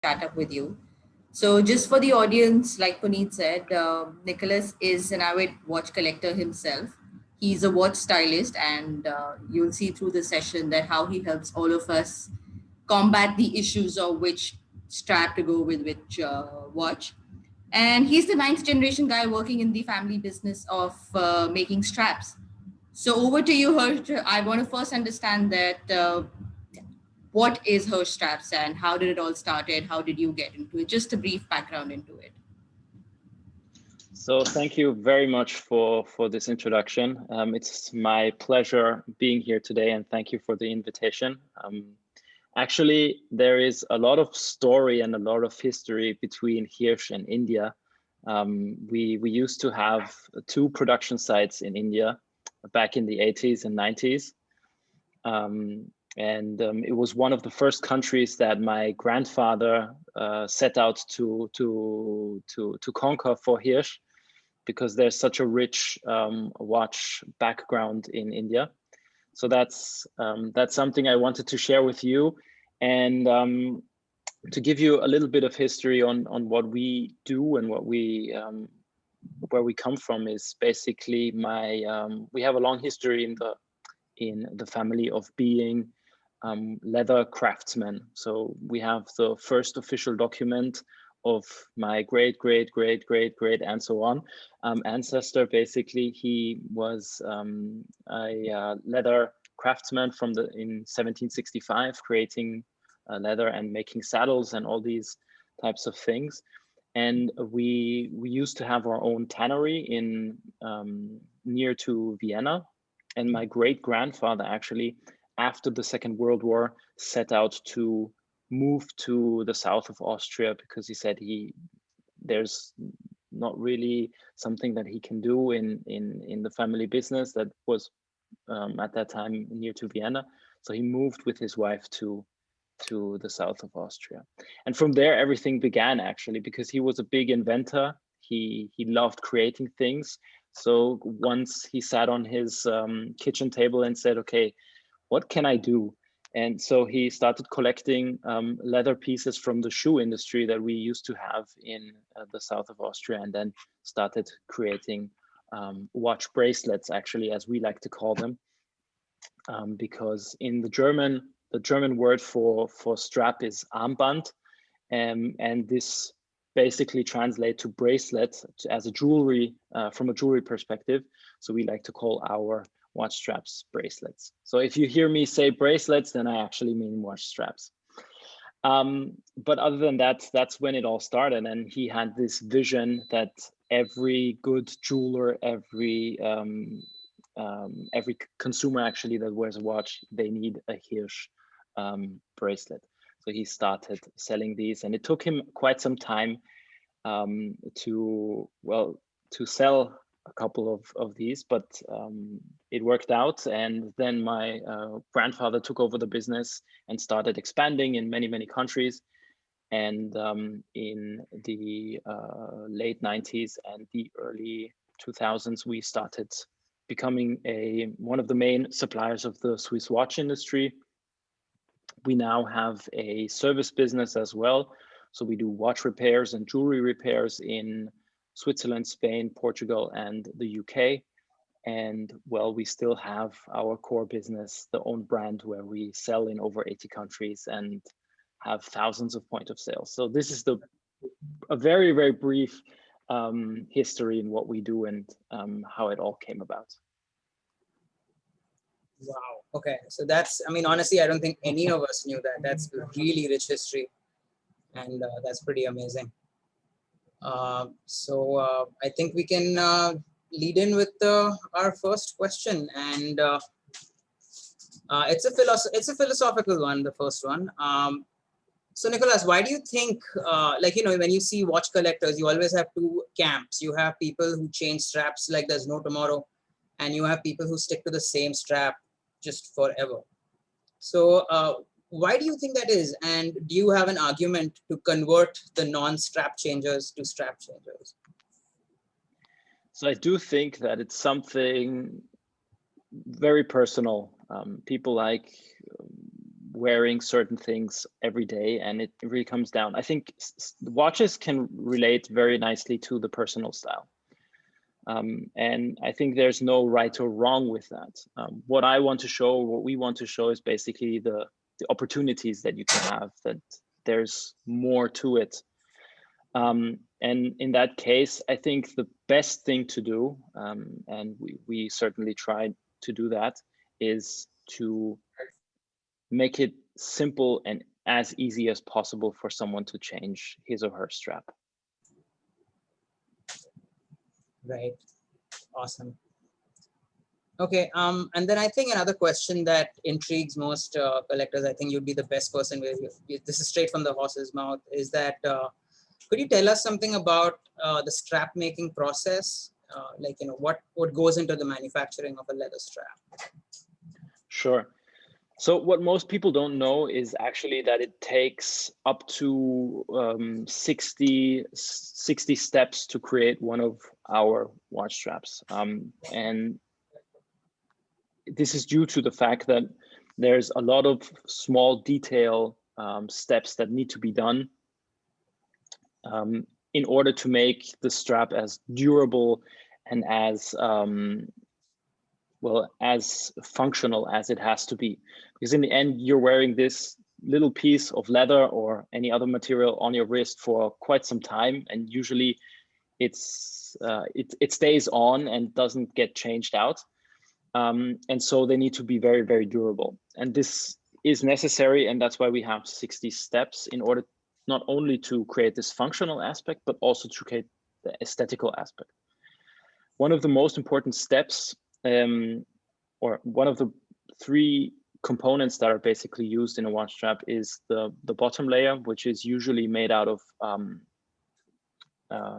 chat up with you. So, just for the audience, like Puneet said, Nicholas is an avid watch collector himself. He's a watch stylist, and you'll see through the session that how he helps all of us combat the issues of which strap to go with which watch. And he's the ninth generation guy working in the family business of making straps. So over to you, Hirsch. I want to first understand that what is Hirsch straps and how did it all started? How did you get into it? Just a brief background into it. So thank you very much for this introduction. It's my pleasure being here today, and thank you for the invitation. Actually, there is a lot of story and a lot of history between Hirsch and India. We used to have 2 production sites in India back in the 80s and 90s. It was one of the first countries that my grandfather set out to conquer for Hirsch, because there's such a rich watch background in India. So that's something I wanted to share with you, and to give you a little bit of history on what we do and what we where we come from is basically we have a long history in the family of being leather craftsmen. So we have the first official document of my great and so on ancestor. Basically, he was a leather craftsman in 1765, creating leather and making saddles and all these types of things. And we used to have our own tannery in near to Vienna. And my great grandfather actually, after the Second World War, set out to move to the south of Austria, because he said there's not really something that he can do in the family business that was at that time near to Vienna. So he moved with his wife to the south of Austria. And from there, everything began, actually, because he was a big inventor. He loved creating things. So once he sat on his kitchen table and said, okay, what can I do? And so he started collecting leather pieces from the shoe industry that we used to have in the south of Austria, and then started creating watch bracelets, actually, as we like to call them, because in the German word for strap is Armband, and this basically translate to bracelet as a jewelry from a jewelry perspective. So we like to call our watch straps bracelets. So if you hear me say bracelets, then I actually mean watch straps. But other than that, that's when it all started. And he had this vision that every good jeweler, every consumer actually that wears a watch, they need a Hirsch bracelet. So he started selling these, and it took him quite some time to sell a couple of these, but it worked out. And then my grandfather took over the business and started expanding in many countries. And in the late 90s and the early 2000s, we started becoming one of the main suppliers of the Swiss watch industry. We now have a service business as well. So we do watch repairs and jewelry repairs in Switzerland, Spain, Portugal, and the UK. And well, we still have our core business, the own brand, where we sell in over 80 countries and have thousands of point of sale. So this is a very brief history in what we do and how it all came about. Wow. Okay. So that's, I mean, honestly, I don't think any of us knew that. That's really rich history. And that's pretty amazing. So I think we can lead in with our first question. And it's a philosophical one, the first one. So Nikolaus, why do you think, when you see watch collectors, you always have 2 camps. You have people who change straps like there's no tomorrow, and you have people who stick to the same strap just forever. So why do you think that is? And do you have an argument to convert the non-strap changers to strap changers? So I do think that it's something very personal. People like wearing certain things every day, and it really comes down. I think watches can relate very nicely to the personal style. And I think there's no right or wrong with that. What I want to show, what we want to show, is basically the opportunities that you can have, that there's more to it. And in that case, I think the best thing to do, and we certainly try to do that, is to make it simple and as easy as possible for someone to change his or her strap. Right. Awesome. Okay. And then I think another question that intrigues most collectors, I think you'd be the best person with, this is straight from the horse's mouth, is that could you tell us something about the strap making process? Like, you know, what goes into the manufacturing of a leather strap? Sure. So what most people don't know is actually that it takes up to 60 steps to create one of our watch straps. And this is due to the fact that there's a lot of small detail steps that need to be done in order to make the strap as durable and as well, as functional as it has to be. Because in the end, you're wearing this little piece of leather or any other material on your wrist for quite some time, and usually it stays on and doesn't get changed out. And so they need to be very, very durable. And this is necessary, and that's why we have 60 steps in order not only to create this functional aspect, but also to create the aesthetical aspect. One of the most important steps, or one of the 3 components that are basically used in a watch strap, is the bottom layer, which is usually made out of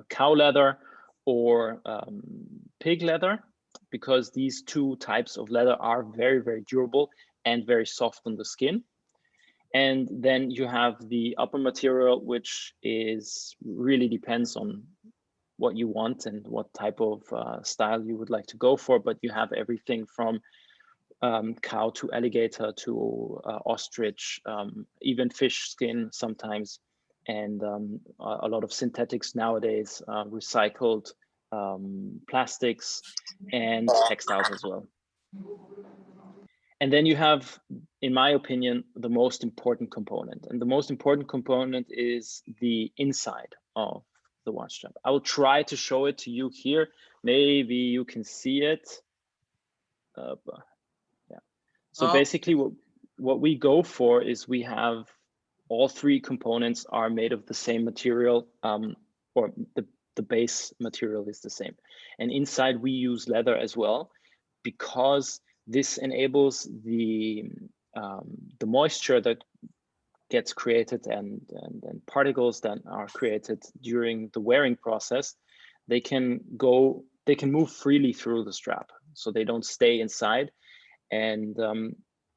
cow leather or pig leather, because these 2 types of leather are very, very durable and very soft on the skin. And then you have the upper material, which is really depends on what you want and what type of style you would like to go for. But you have everything from cow to alligator to ostrich, even fish skin sometimes, and a lot of synthetics nowadays, recycled plastics and textiles as well. And then you have, in my opinion, the most important component. And the most important component is the inside of the watch strap. I will try to show it to you here. Maybe you can see it. Yeah. So basically what we go for is we have all 3 components are made of the same material, or the base material is the same. And inside we use leather as well, because this enables the moisture that gets created and particles that are created during the wearing process. They can move freely through the strap, so they don't stay inside. And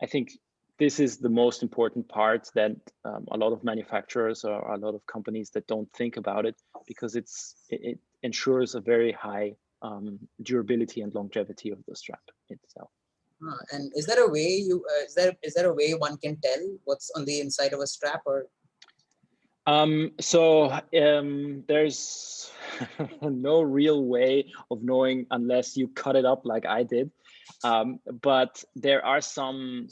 I think this is the most important part that a lot of manufacturers or a lot of companies that don't think about it, because it ensures a very high durability and longevity of the strap itself. And is there a way is there a way one can tell what's on the inside of a strap? Or there's no real way of knowing unless you cut it up like I did. But there are some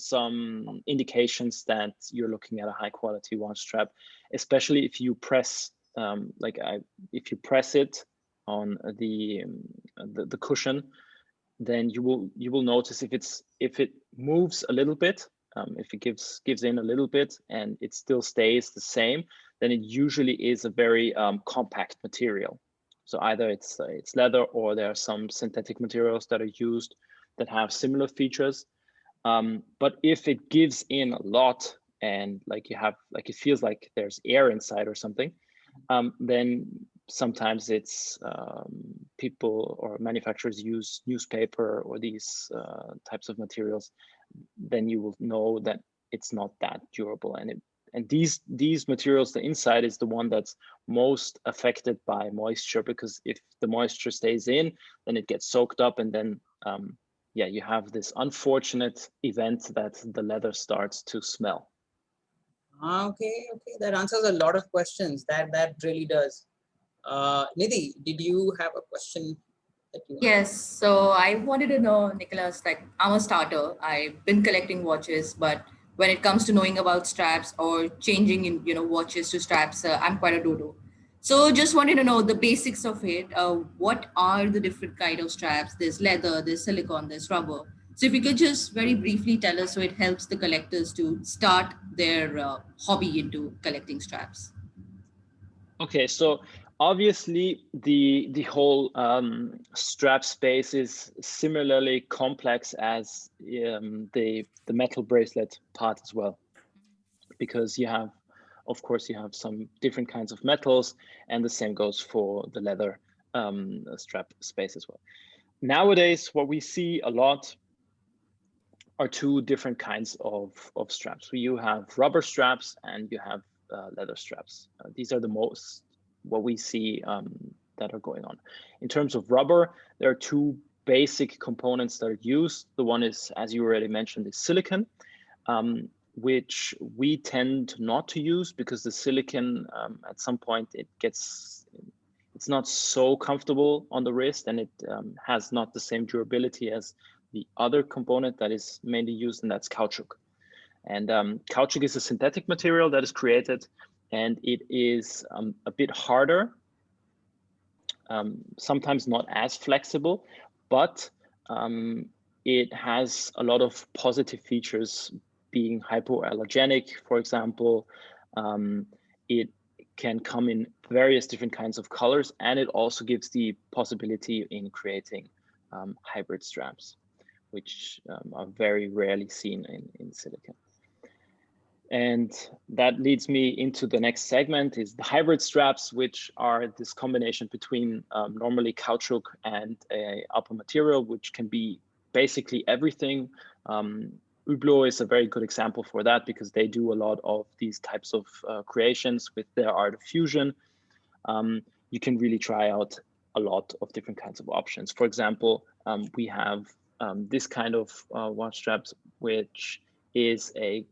indications that you're looking at a high quality watch strap, especially if you press if you press it on the cushion, then you will notice if it moves a little bit, if it gives in a little bit and it still stays the same, then it usually is a very compact material. So either it's leather, or there are some synthetic materials that are used that have similar features. But if it gives in a lot and it feels like there's air inside or something, then sometimes it's people or manufacturers use newspaper or these types of materials. Then you will know that it's not that durable. And these materials, the inside is the one that's most affected by moisture, because if the moisture stays in, then it gets soaked up, and then yeah, you have this unfortunate event that the leather starts to smell. Okay, okay, that answers a lot of questions. That really does. Nidhi, did you have a question that you want? Yes, so I wanted to know, Nicholas, like I'm a starter. I've been collecting watches, but when it comes to knowing about straps or changing in, watches to straps, I'm quite a dodo. So just wanted to know the basics of it. What are the different kind of straps? There's leather, there's silicone, there's rubber. So if you could just very briefly tell us, so it helps the collectors to start their hobby into collecting straps. Okay, so obviously the whole strap space is similarly complex as the metal bracelet part as well, because you have, of course, you have some different kinds of metals, and the same goes for the leather strap space as well. Nowadays, what we see a lot are two different kinds of straps. So you have rubber straps and you have leather straps. These are the most what we see that are going on. In terms of rubber, there are two basic components that are used. The one is, as you already mentioned, is silicon, which we tend not to use because the silicon at some point it's not so comfortable on the wrist, and it has not the same durability as the other component that is mainly used, and that's caoutchouc. And caoutchouc is a synthetic material that is created, and it is a bit harder, sometimes not as flexible, but it has a lot of positive features, being hypoallergenic, for example. It can come in various different kinds of colors, and it also gives the possibility in creating hybrid straps, which are very rarely seen in silicon. And that leads me into the next segment, is the hybrid straps, which are this combination between normally caoutchouc and a upper material, which can be basically everything. Hublot is a very good example for that, because they do a lot of these types of creations with their art of fusion. You can really try out a lot of different kinds of options. For example, we have this kind of watch straps, which is a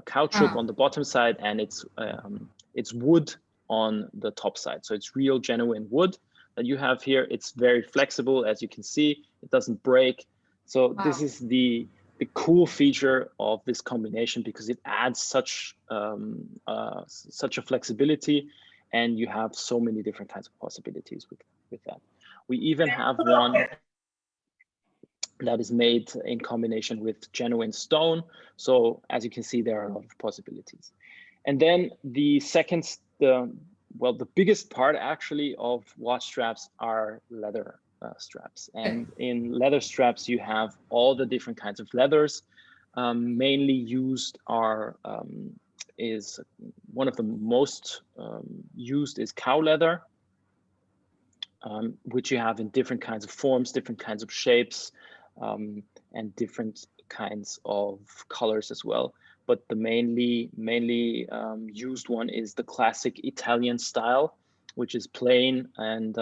caoutchouc on the bottom side, and it's wood on the top side. So it's real genuine wood that you have here. It's very flexible, as you can see. It doesn't break. So this is the cool feature of this combination, because it adds such a flexibility, and you have so many different kinds of possibilities with that. We even have one that is made in combination with genuine stone. So as you can see, there are a lot of possibilities. And then the biggest part actually of watch straps are leather straps. And in leather straps, you have all the different kinds of leathers. Mainly used is one of the most used is cow leather, which you have in different kinds of forms, different kinds of shapes, and different kinds of colors as well. But the mainly used one is the classic Italian style, which is plain and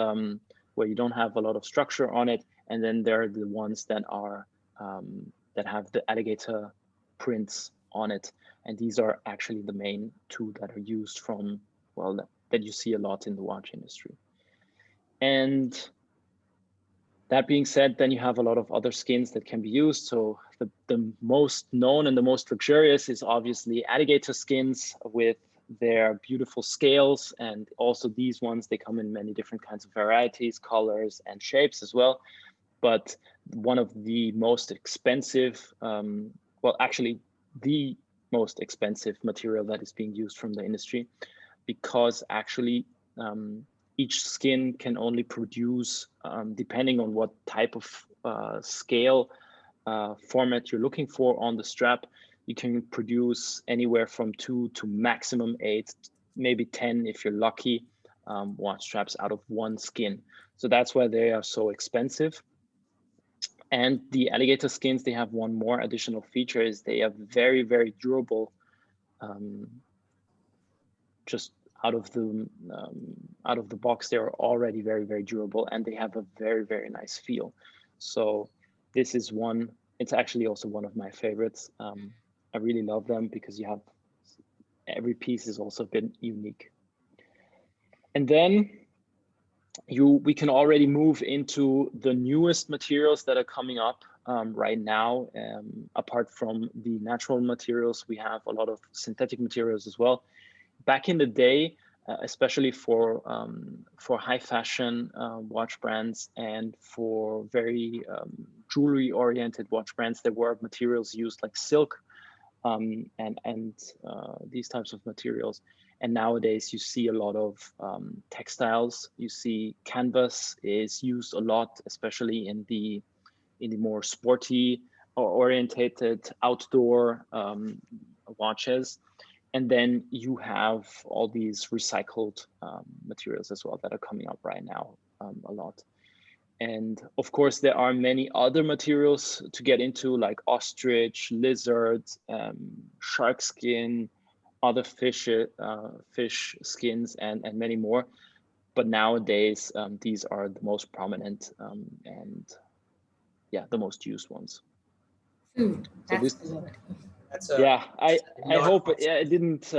where you don't have a lot of structure on it. And then there are the ones that are that have the alligator prints on it. And these are actually the main two that are used from, well, that you see a lot in the watch industry. And that being said, then you have a lot of other skins that can be used. So the most known and the most luxurious is obviously alligator skins with their beautiful scales. And also these ones, they come in many different kinds of varieties, colors, and shapes as well. But one of the most expensive, well, actually the most expensive material that is being used from the industry, because actually each skin can only produce, depending on what type of scale format you're looking for on the strap, you can produce anywhere from 2 to maximum 8, maybe 10 if you're lucky, watch straps out of one skin. So that's why they are so expensive. And the alligator skins, they have one more additional feature, is they are very, very durable. Just out of the box, they're already very, very durable, and they have a very, very nice feel. So this is it's actually also one of my favorites. I really love them because you have every piece is also a bit unique. And then we can already move into the newest materials that are coming up right now. Apart from the natural materials, we have a lot of synthetic materials as well. Back in the day, especially for high fashion watch brands and for very jewelry oriented watch brands, there were materials used like silk and these types of materials. And nowadays you see a lot of textiles. You see canvas is used a lot, especially in the more sporty or orientated outdoor watches. And then you have all these recycled materials as well that are coming up right now a lot. And of course, there are many other materials to get into, like ostrich, lizard, shark skin, other fish skins, and many more. But nowadays, these are the most prominent and yeah, the most used ones. Food. That's So this, a lot. That's a yeah, I lot hope of- it didn't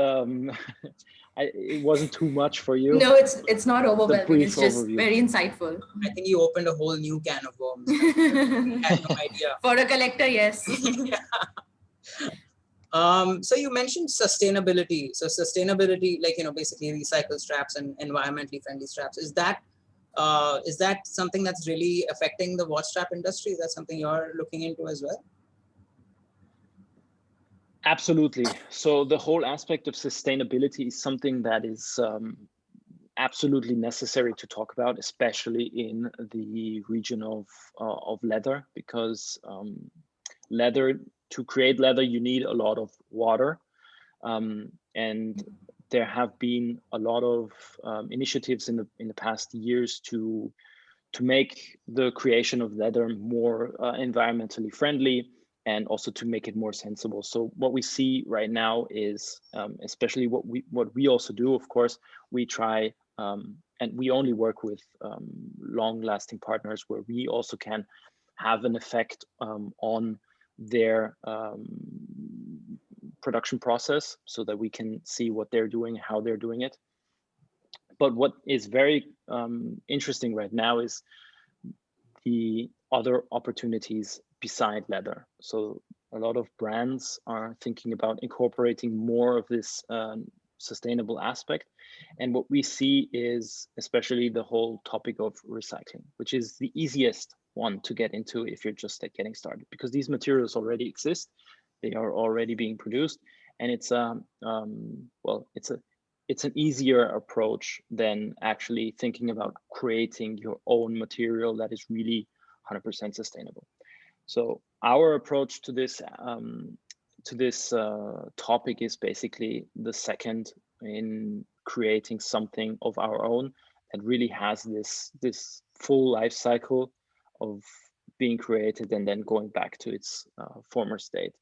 it wasn't too much for you. No, it's not The overwhelming. brief It's just overview. very insightful. I think you opened a whole new can of worms. I had no idea. For a collector, yes. Yeah. So you mentioned sustainability. So sustainability, like, basically recycle straps and environmentally friendly straps. Is that something that's really affecting the watch strap industry? Is that something you're looking into as well? Absolutely. So the whole aspect of sustainability is something that is absolutely necessary to talk about, especially in the region of leather, because leather, to create leather, you need a lot of water. And there have been a lot of initiatives in the past years to make the creation of leather more environmentally friendly, and also to make it more sensible. So what we see right now is, especially what we also do, of course, we try and we only work with long-lasting partners where we also can have an effect on their production process, so that we can see what they're doing, how they're doing it. But what is very interesting right now is the other opportunities beside leather. So a lot of brands are thinking about incorporating more of this sustainable aspect. And what we see is especially the whole topic of recycling, which is the easiest one to get into if you're just getting started, because these materials already exist, they are already being produced, and it's it's an easier approach than actually thinking about creating your own material that is really 100% sustainable. So our approach to this topic is basically the second, in creating something of our own that really has this full life cycle of being created and then going back to its former state.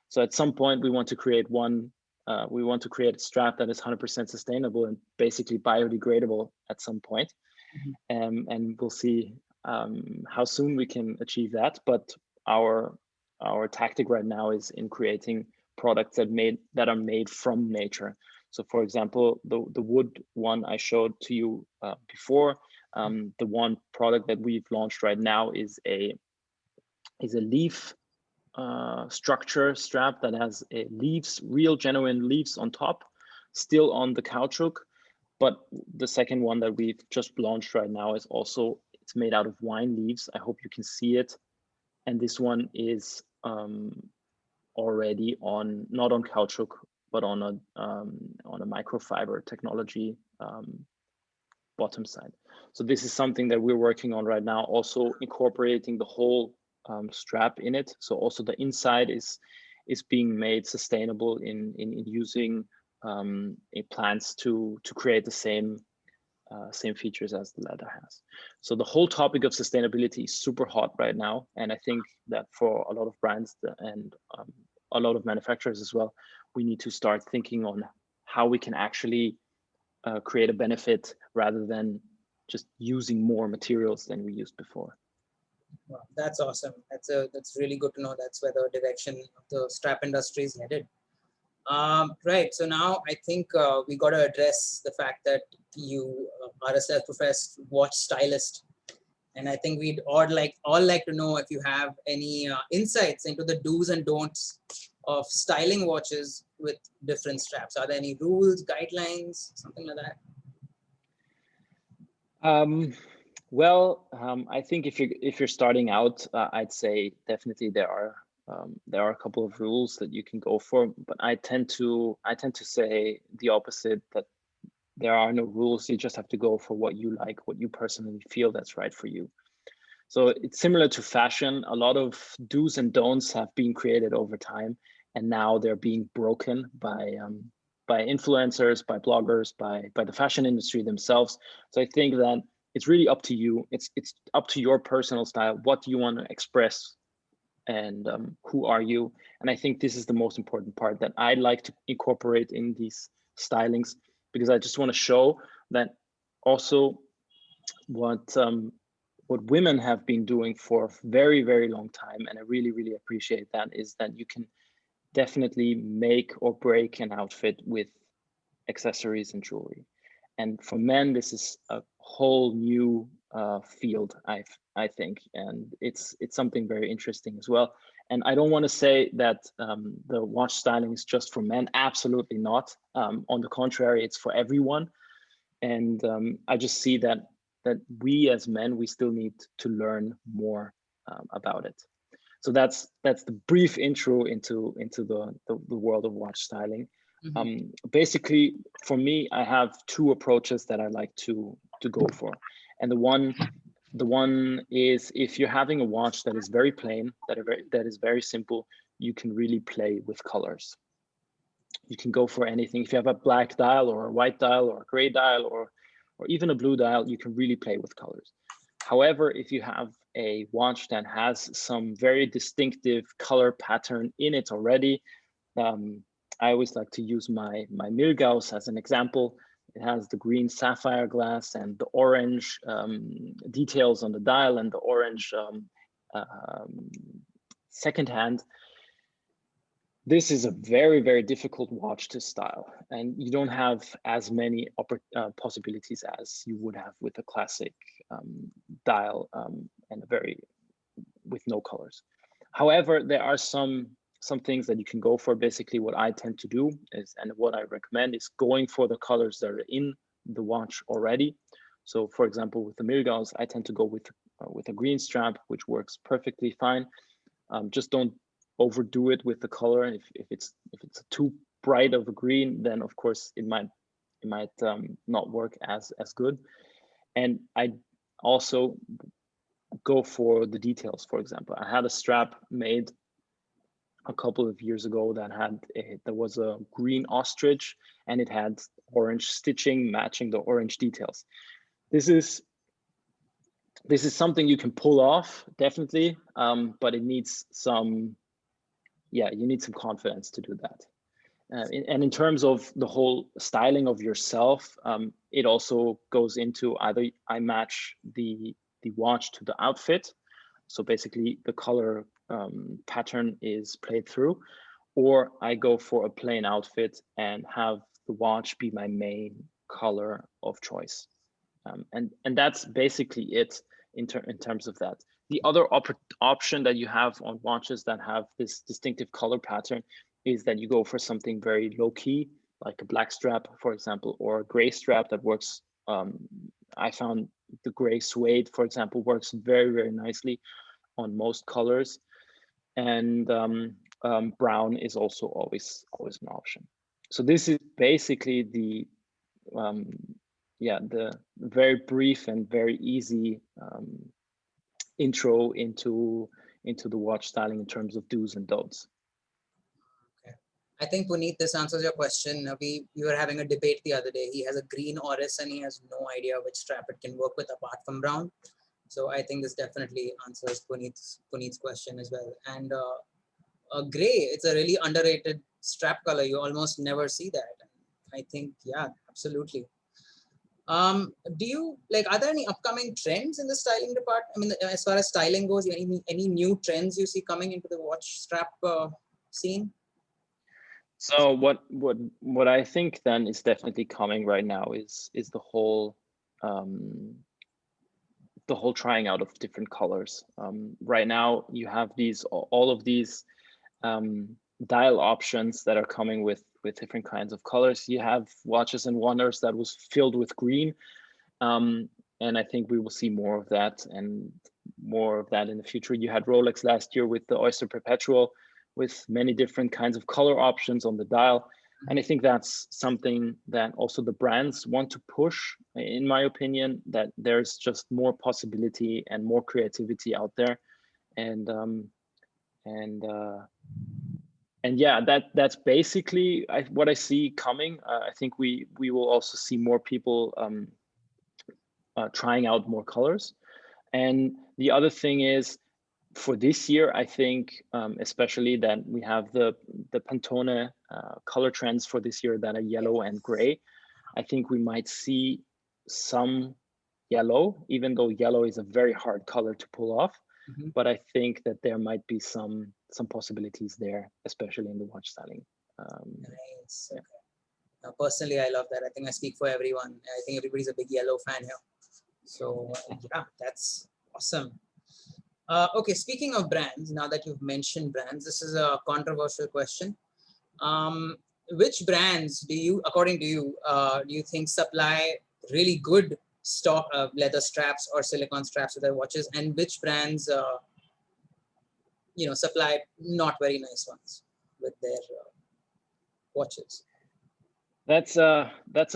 So at some point we want to create a strap that is 100% sustainable and basically biodegradable at some point. And we'll see how soon we can achieve that. But our tactic right now is in creating products that are made from nature. So for example, the wood one I showed to you before, the one product that we've launched right now is a leaf structure strap that has real genuine leaves on top, still on the caoutchouc. But the second one that we've just launched right now is also, it's made out of wine leaves. I hope you can see it. And this one is already not on caoutchouc, but on a microfiber technology bottom side. So this is something that we're working on right now, also incorporating the whole strap in it. So also the inside is being made sustainable in using plants to create the same features as the leather has. So the whole topic of sustainability is super hot right now, and I think that for a lot of brands and a lot of manufacturers as well, we need to start thinking on how we can actually create a benefit rather than just using more materials than we used before. Wow, that's awesome. That's really good to know. That's where the direction of the strap industry is headed. Right. So now I think we got to address the fact that you are a self-professed watch stylist. And I think we'd all like to know if you have any insights into the do's and don'ts of styling watches with different straps. Are there any rules, guidelines, something like that? I think if you're starting out, I'd say definitely there are a couple of rules that you can go for, but I tend to say the opposite, that there are no rules. You just have to go for what you like, what you personally feel that's right for you. So it's similar to fashion. A lot of do's and don'ts have been created over time, and now they're being broken by influencers, by bloggers, by the fashion industry themselves. So I think that it's really up to you. It's up to your personal style. What do you want to express, and who are you? And I think this is the most important part that I like to incorporate in these stylings, because I just want to show that also what women have been doing for a very, very long time, and I really, really appreciate that, is that you can definitely make or break an outfit with accessories and jewelry. And for men, this is a whole new field, I think, and it's something very interesting as well. And I don't want to say that the watch styling is just for men. Absolutely not. On the contrary, it's for everyone. And I just see that we as men, we still need to learn more about it. So that's the brief intro into the world of watch styling. Basically, for me, I have two approaches that I like to go for. And the one is, if you're having a watch that is very plain, that is very simple, you can really play with colors. You can go for anything. If you have a black dial or a white dial or a gray dial or even a blue dial, you can really play with colors. However, if you have a watch that has some very distinctive color pattern in it already, I always like to use my Milgauss as an example. It has the green sapphire glass and the orange details on the dial and the orange second hand. This is a very, very difficult watch to style, and you don't have as many possibilities as you would have with a classic dial and with no colors. However, there are some things that you can go for. Basically, what I tend to do is, and what I recommend, is going for the colors that are in the watch already. So, for example, with the Milgauss, I tend to go with a green strap, which works perfectly fine. Just don't overdo it with the color. And if it's too bright of a green, then of course it might not work as good. And I also go for the details. For example, I had a strap made a couple of years ago that was a green ostrich, and it had orange stitching matching the orange details. This is something you can pull off, definitely, but it needs some, you need some confidence to do that. And in terms of the whole styling of yourself, it also goes into either I match the watch to the outfit. So basically the color pattern is played through, or I go for a plain outfit and have the watch be my main color of choice. And that's basically it in terms of that. The other option that you have on watches that have this distinctive color pattern is that you go for something very low key, like a black strap, for example, or a gray strap that works. I found the gray suede, for example, works very, very nicely on most colors. And brown is also always an option. So this is basically the very brief and very easy intro into the watch styling in terms of do's and don'ts. Okay. I think, Puneet, this answers your question. We were having a debate the other day. He has a green Oris and he has no idea which strap it can work with apart from brown. So I think this definitely answers Puneet's question as well. And gray, it's a really underrated strap color. You almost never see that. I think, yeah, absolutely. Do you are there any upcoming trends in the styling department? I mean, as far as styling goes, any new trends you see coming into the watch strap scene? So what I think then is definitely coming right now is the whole trying out of different colors. Right now you have all of these dial options that are coming with different kinds of colors. You have Watches and Wonders that was filled with green, and I think we will see more of that and more of that in the future. You had Rolex last year with the Oyster Perpetual, with many different kinds of color options on the dial. And I think that's something that also the brands want to push, in my opinion, that there's just more possibility and more creativity out there. And yeah, that's basically what I see coming. I think we will also see more people trying out more colors. And the other thing is, for this year, I think especially that we have the Pantone color trends for this year that are yellow and gray. I think we might see some yellow, even though yellow is a very hard color to pull off. But I think that there might be some possibilities there, especially in the watch styling. Nice. Okay. Personally, I love that. I think I speak for everyone. I think everybody's a big yellow fan here. So yeah, that's awesome. Okay, speaking of brands, now that you've mentioned brands, this is a controversial question. Which brands according to you, do you think supply really good stock of leather straps or silicone straps with their watches, and which brands, supply not very nice ones with their watches? That's a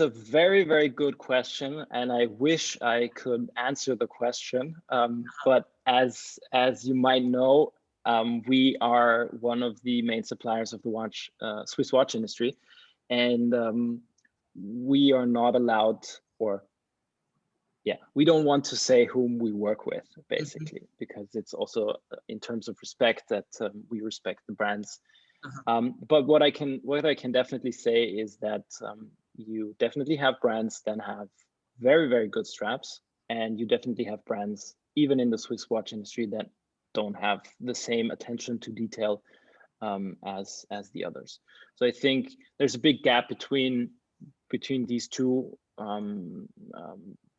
very, very good question, and I wish I could answer the question. But as you might know, we are one of the main suppliers of the Swiss watch industry, and we are not allowed, we don't want to say whom we work with, basically, because it's also in terms of respect that we respect the brands. But what I can definitely say is that you definitely have brands that have very, very good straps, and you definitely have brands even in the Swiss watch industry that don't have the same attention to detail as the others. So I think there's a big gap between these two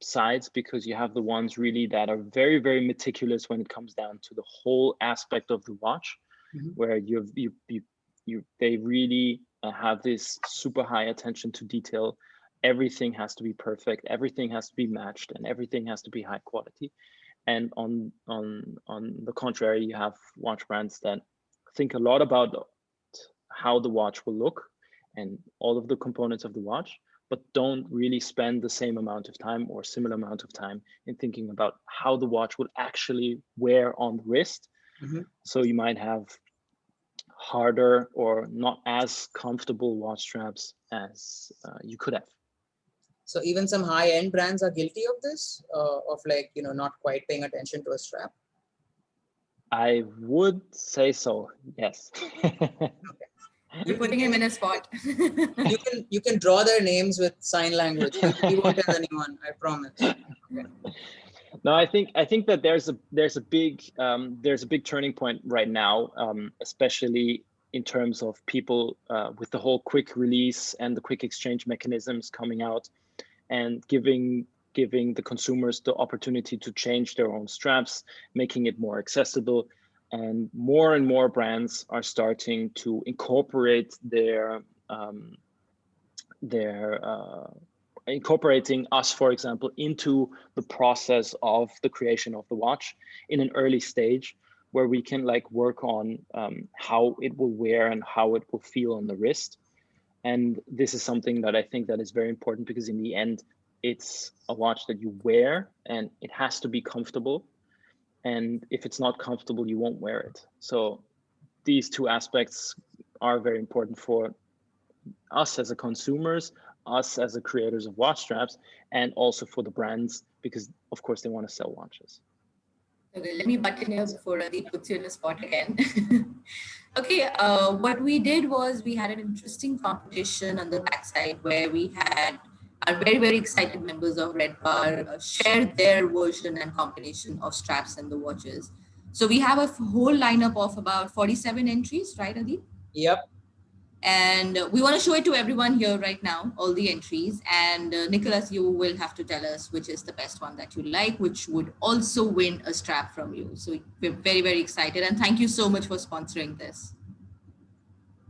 sides, because you have the ones really that are very, very meticulous when it comes down to the whole aspect of the watch, where they really have this super high attention to detail. Everything has to be perfect, everything has to be matched, and everything has to be high quality. And on the contrary, you have watch brands that think a lot about how the watch will look and all of the components of the watch, but don't really spend the same amount of time or similar amount of time in thinking about how the watch will actually wear on the wrist. So you might have harder or not as comfortable watch straps as you could have. So even some high-end brands are guilty of this, of not quite paying attention to a strap? I would say so, yes. Okay. You're putting him in a spot. You can draw their names with sign language. We won't tell anyone, I promise. Okay. No, I think that there's a big turning point right now, especially in terms of people with the whole quick release and the quick exchange mechanisms coming out, and giving the consumers the opportunity to change their own straps, making it more accessible. And more brands are starting to incorporate incorporating us, for example, into the process of the creation of the watch in an early stage, where we can work on how it will wear and how it will feel on the wrist. And this is something that I think that is very important, because in the end, it's a watch that you wear and it has to be comfortable. And if it's not comfortable, you won't wear it. So these two aspects are very important for us as a consumers, us as the creators of watch straps, and also for the brands, because of course they want to sell watches. Okay, let me butt in here before Radeep puts you in a spot again. Okay, what we did was we had an interesting competition on the backside, where we had our very, very excited members of RedBar share their version and combination of straps and the watches. So we have a whole lineup of about 47 entries, right, Radeep? Yep. And we want to show it to everyone here right now, all the entries. And Nicholas, you will have to tell us which is the best one that you like, which would also win a strap from you. So we're very, very excited. And thank you so much for sponsoring this.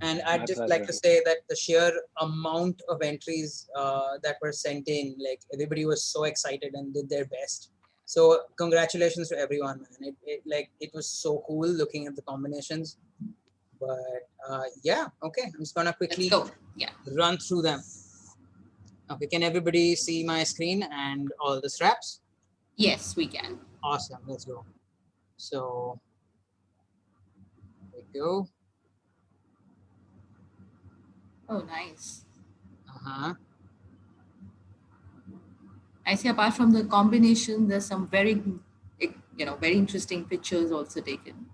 And I'd My just pleasure. like to say that the sheer amount of entries that were sent in, like everybody was so excited and did their best. So congratulations to everyone, man. It was so cool looking at the combinations. But yeah, okay. I'm just gonna quickly run through them. Okay, can everybody see my screen and all the straps? Yes, we can. Awesome, let's go. So there we go. Oh, nice. I see apart from the combination, there's some very, very interesting pictures also taken.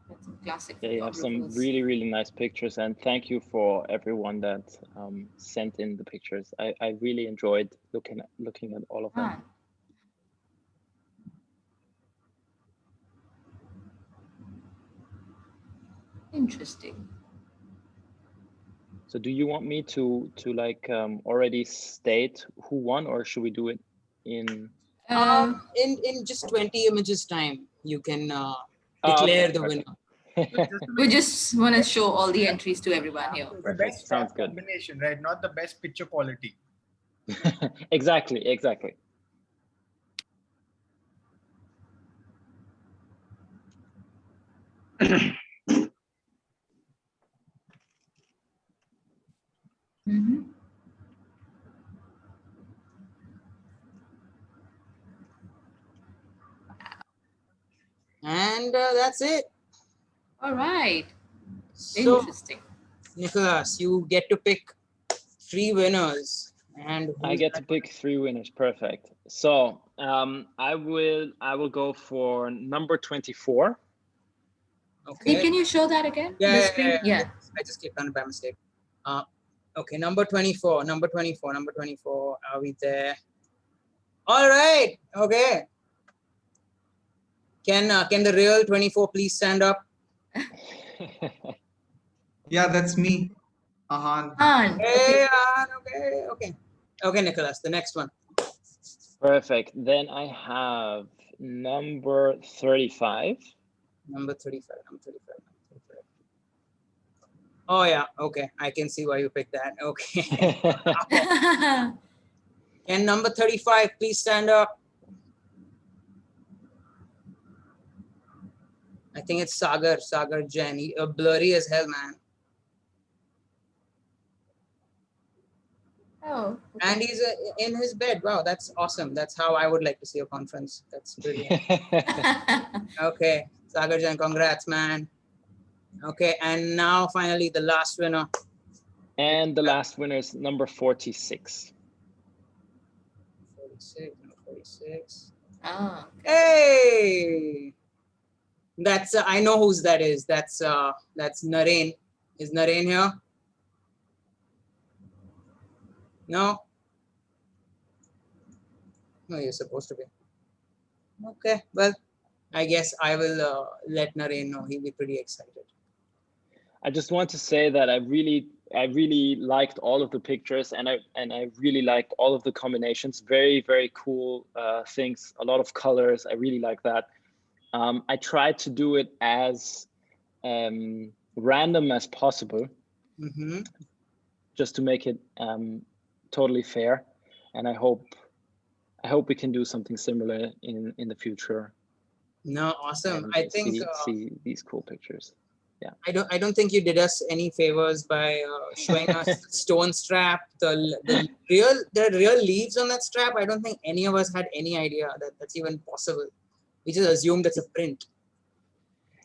That's some classic. Yeah, you have some really, really nice pictures, and thank you for everyone that sent in the pictures. I really enjoyed looking at all of them. Interesting. So do you want me to like already state who won, or should we do it in just 20 images time? You can declare the winner. We just want to show all the entries to everyone here. The best Sounds good. Combination, right? Not the best picture quality. Exactly. Mm-hmm. And that's it. All right. So, interesting. Nicholas, you get to pick 3 winners. And I get to pick 3 winners. Perfect. So I will go for number 24. Okay. Can you show that again? Yeah, yeah. I just clicked on it by mistake. Okay, number 24. Number 24. Number 24. Are we there? All right. Okay. Can the real 24 please stand up? Yeah, that's me. Ahan. Hey, okay. Okay, Nicholas, the next one. Perfect. Then I have number 35. Number 35. Oh yeah, okay. I can see why you picked that. Okay. And number 35, please stand up. I think it's Sagar Jain. Blurry as hell, man. Oh. Okay. And he's in his bed. Wow, that's awesome. That's how I would like to see a conference. That's brilliant. Okay, Sagar Jain, congrats, man. Okay, and now finally the last winner. And the last winner is number 46. 46. Ah. Hey, that's I know whose that is. That's Naren. Is Naren here? No. No, you're supposed to be. Okay, well, I guess I will let Naren know. He'll be pretty excited. I just want to say that I really liked all of the pictures, and I really liked all of the combinations. Very, very cool things. A lot of colors. I really like that. I tried to do it as random as possible, just to make it totally fair. And I hope we can do something similar in the future. No, awesome. I think see these cool pictures. Yeah. I don't think you did us any favors by showing us the stone strap, the real leaves on that strap. I don't think any of us had any idea that that's even possible. We just assumed it's a print.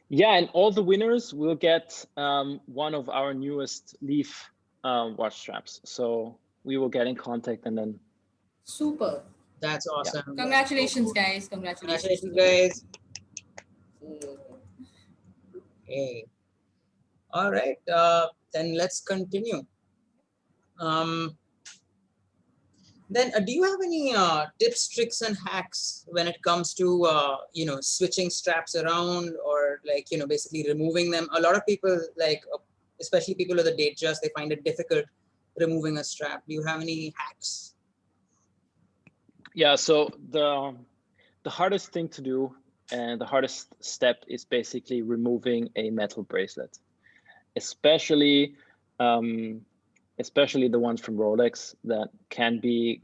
Yeah, and all the winners will get one of our newest leaf watch straps. So we will get in contact and then. Super. That's awesome. Yeah. Congratulations, guys. Congratulations, guys. Okay. All right. Then let's continue. Then do you have any tips, tricks, and hacks when it comes to switching straps around, or like basically removing them? A lot of people, like especially people with a date just, they find it difficult removing a strap. Do you have any hacks? Yeah, so the hardest thing to do and the hardest step is basically removing a metal bracelet, especially especially the ones from Rolex that can be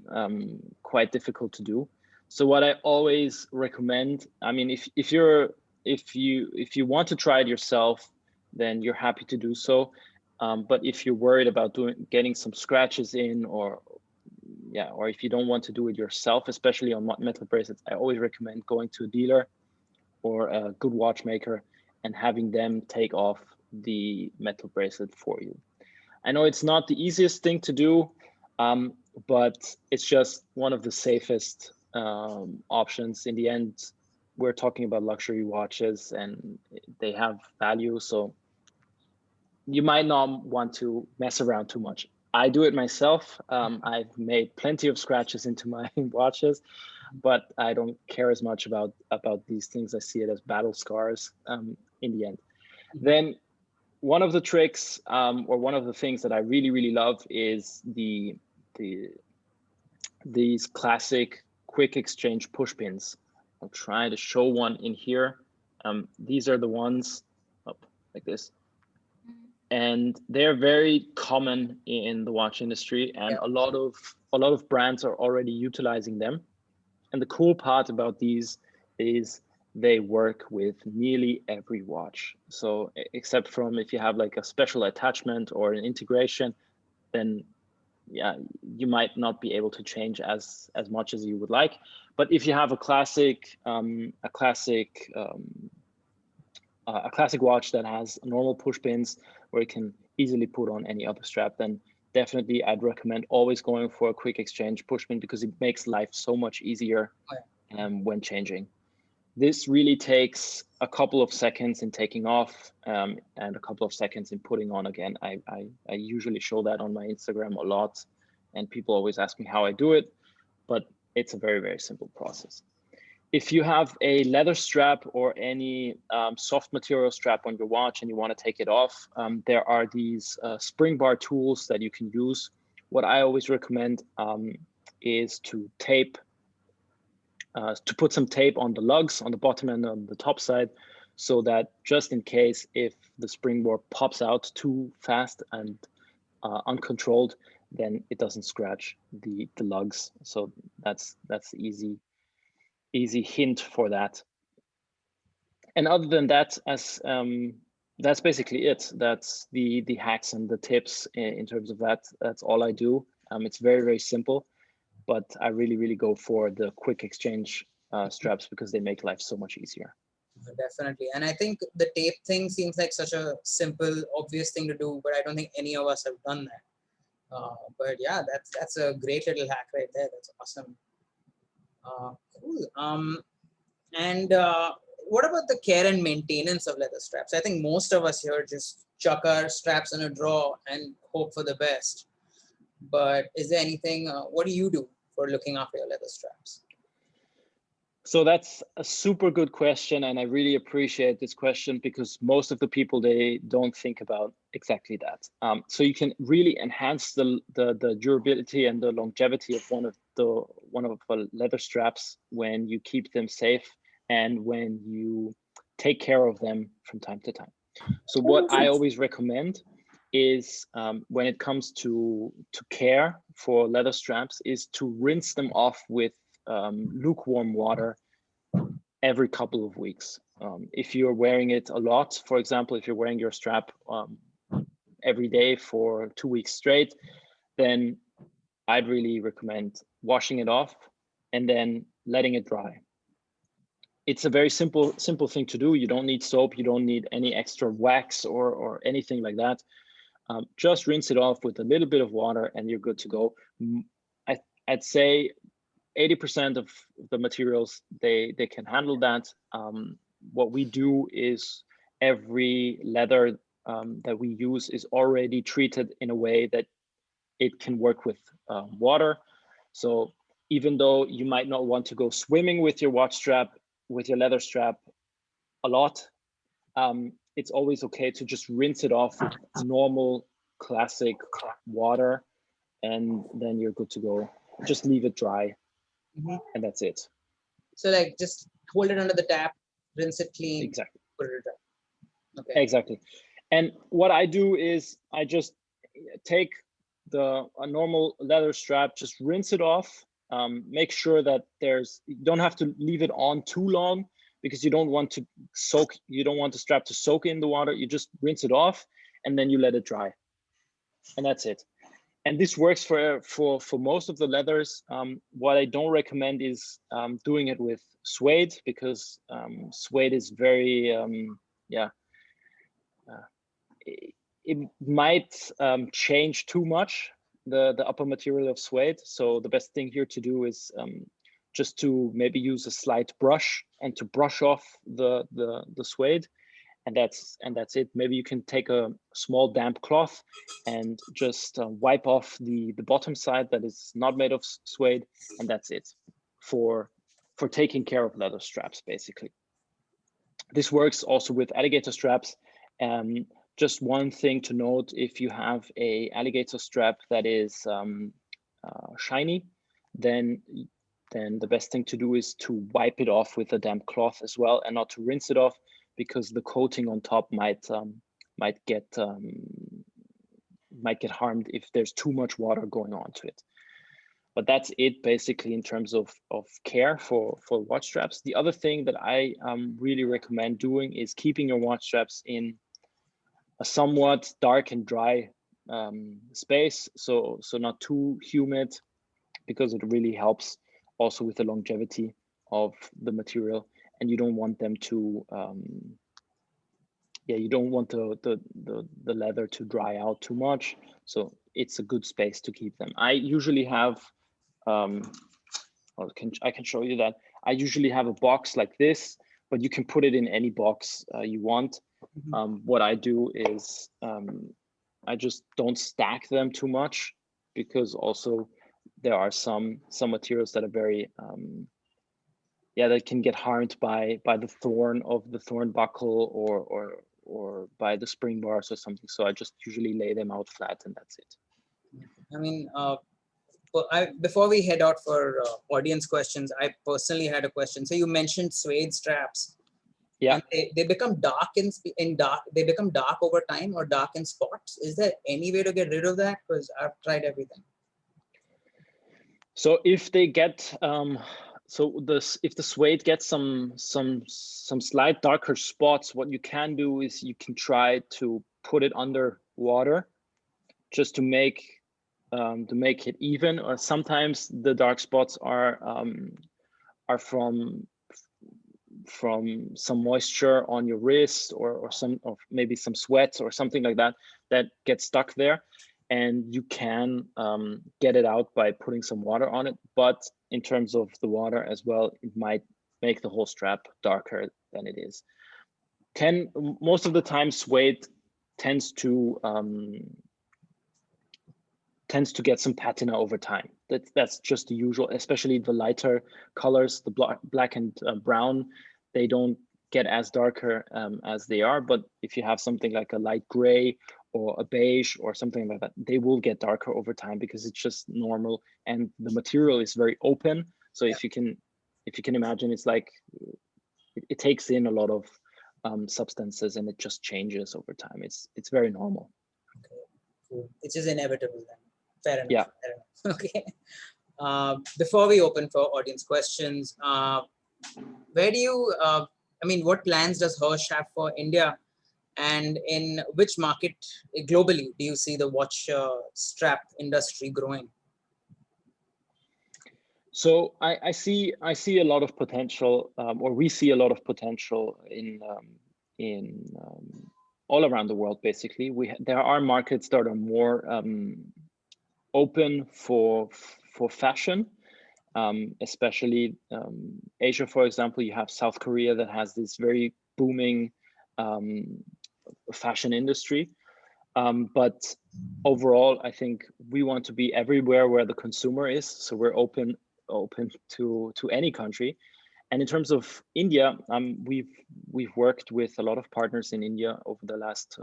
quite difficult to do. So what I always recommend, I mean, if you want to try it yourself, then you're happy to do so. But if you're worried about getting some scratches in, or if you don't want to do it yourself, especially on metal bracelets, I always recommend going to a dealer or a good watchmaker and having them take off the metal bracelet for you. I know it's not the easiest thing to do, but it's just one of the safest options. In the end, we're talking about luxury watches and they have value. So you might not want to mess around too much. I do it myself. I've made plenty of scratches into my watches, but I don't care as much about these things. I see it as battle scars in the end. Then one of the tricks or one of the things that I really, really love is these classic quick exchange push pins. I'll try to show one in here. These are the ones like this. And they're very common in the watch industry, and a lot of brands are already utilizing them. And the cool part about these is they work with nearly every watch. So except from if you have like a special attachment or an integration, then yeah, you might not be able to change as much as you would like. But if you have a classic watch that has normal push pins where you can easily put on any other strap, then definitely I'd recommend always going for a quick exchange push pin, because it makes life so much easier when changing. This really takes a couple of seconds in taking off and a couple of seconds in putting on again. I usually show that on my Instagram a lot, and people always ask me how I do it, but it's a very, very simple process. If you have a leather strap or any soft material strap on your watch and you want to take it off, there are these spring bar tools that you can use. What I always recommend is to put some tape on the lugs on the bottom and on the top side, so that just in case if the springboard pops out too fast and uncontrolled, then it doesn't scratch the lugs. So that's easy hint for that. And other than that, that's basically it. That's the hacks and the tips in terms of that. That's all I do. It's very, very simple, but I really, really go for the quick exchange straps because they make life so much easier. Definitely. And I think the tape thing seems like such a simple, obvious thing to do, but I don't think any of us have done that. But yeah, that's a great little hack right there. That's awesome. Cool. And what about the care and maintenance of leather straps? I think most of us here just chuck our straps in a drawer and hope for the best. But is there anything, what do you do for looking after your leather straps? So that's a super good question, and I really appreciate this question because most of the people, they don't think about exactly that. So you can really enhance the durability and the longevity of one of the leather straps when you keep them safe and when you take care of them from time to time. So what I always recommend is when it comes to care for leather straps is to rinse them off with lukewarm water every couple of weeks. If you're wearing it a lot, for example, if you're wearing your strap every day for 2 weeks straight, then I'd really recommend washing it off and then letting it dry. It's a very simple thing to do. You don't need soap, you don't need any extra wax or anything like that. Just rinse it off with a little bit of water and you're good to go. I'd say 80% of the materials, they can handle that. What we do is every leather that we use is already treated in a way that it can work with water. So even though you might not want to go swimming with your watch strap, with your leather strap a lot, it's always okay to just rinse it off with normal classic water, and then you're good to go. Just leave it dry, and that's it. So like just hold it under the tap, rinse it clean, Exactly. put it dry. Okay. Exactly. And what I do is I just take a normal leather strap, just rinse it off. Make sure that you don't have to leave it on too long, because you don't want the strap to soak in the water. You just rinse it off and then you let it dry, and that's it. And this works for most of the leathers. What I don't recommend is doing it with suede, because suede is very it might change too much the upper material of suede. So the best thing here to do is just to maybe use a slight brush and to brush off the suede, and that's it. Maybe you can take a small damp cloth and just wipe off the bottom side that is not made of suede, and that's it for taking care of leather straps, basically. This works also with alligator straps. Just one thing to note: if you have a alligator strap that is shiny, then the best thing to do is to wipe it off with a damp cloth as well, and not to rinse it off, because the coating on top might get harmed if there's too much water going on to it. But that's it basically in terms of care for watch straps. The other thing that I really recommend doing is keeping your watch straps in a somewhat dark and dry space, so not too humid, because it really helps also with the longevity of the material. And you don't want them to you don't want the leather to dry out too much, so it's a good space to keep them. I usually have I can show you that. I usually have a box like this, but you can put it in any box you want. What I do is I just don't stack them too much, because also there are some materials that are very that can get harmed by the thorn of the thorn buckle, or by the spring bars or something. So I just usually lay them out flat, and that's it. I mean, before we head out for audience questions, I personally had a question. So you mentioned suede straps. Yeah. And they become dark in dark. They become dark over time, or dark in spots. Is there any way to get rid of that? Because I've tried everything. So if they get if the suede gets some slight darker spots, what you can do is you can try to put it under water, just to make it even. Or sometimes the dark spots are from some moisture on your wrist, or maybe some sweat or something like that gets stuck there. And you can get it out by putting some water on it. But in terms of the water as well, it might make the whole strap darker than it is. Most of the time, suede tends to get some patina over time. That's just the usual, especially the lighter colors, the black and brown. They don't get as darker as they are. But if you have something like a light gray or a beige or something like that, they will get darker over time, because it's just normal, and the material is very open. So if you can imagine, it's like it takes in a lot of substances, and it just changes over time. It's very normal. Okay, cool. It is inevitable then. Fair enough. Yeah. Fair enough. Okay. Before we open for audience questions, where do you? What plans does Hirsch have for India? And in which market globally do you see the watch strap industry growing? So I see a lot of potential, or we see a lot of potential in all around the world. Basically, there are markets that are more open for fashion, especially Asia. For example, you have South Korea that has this very booming fashion industry. But overall, I think we want to be everywhere where the consumer is. So we're open to any country. And in terms of India, we've worked with a lot of partners in India over the last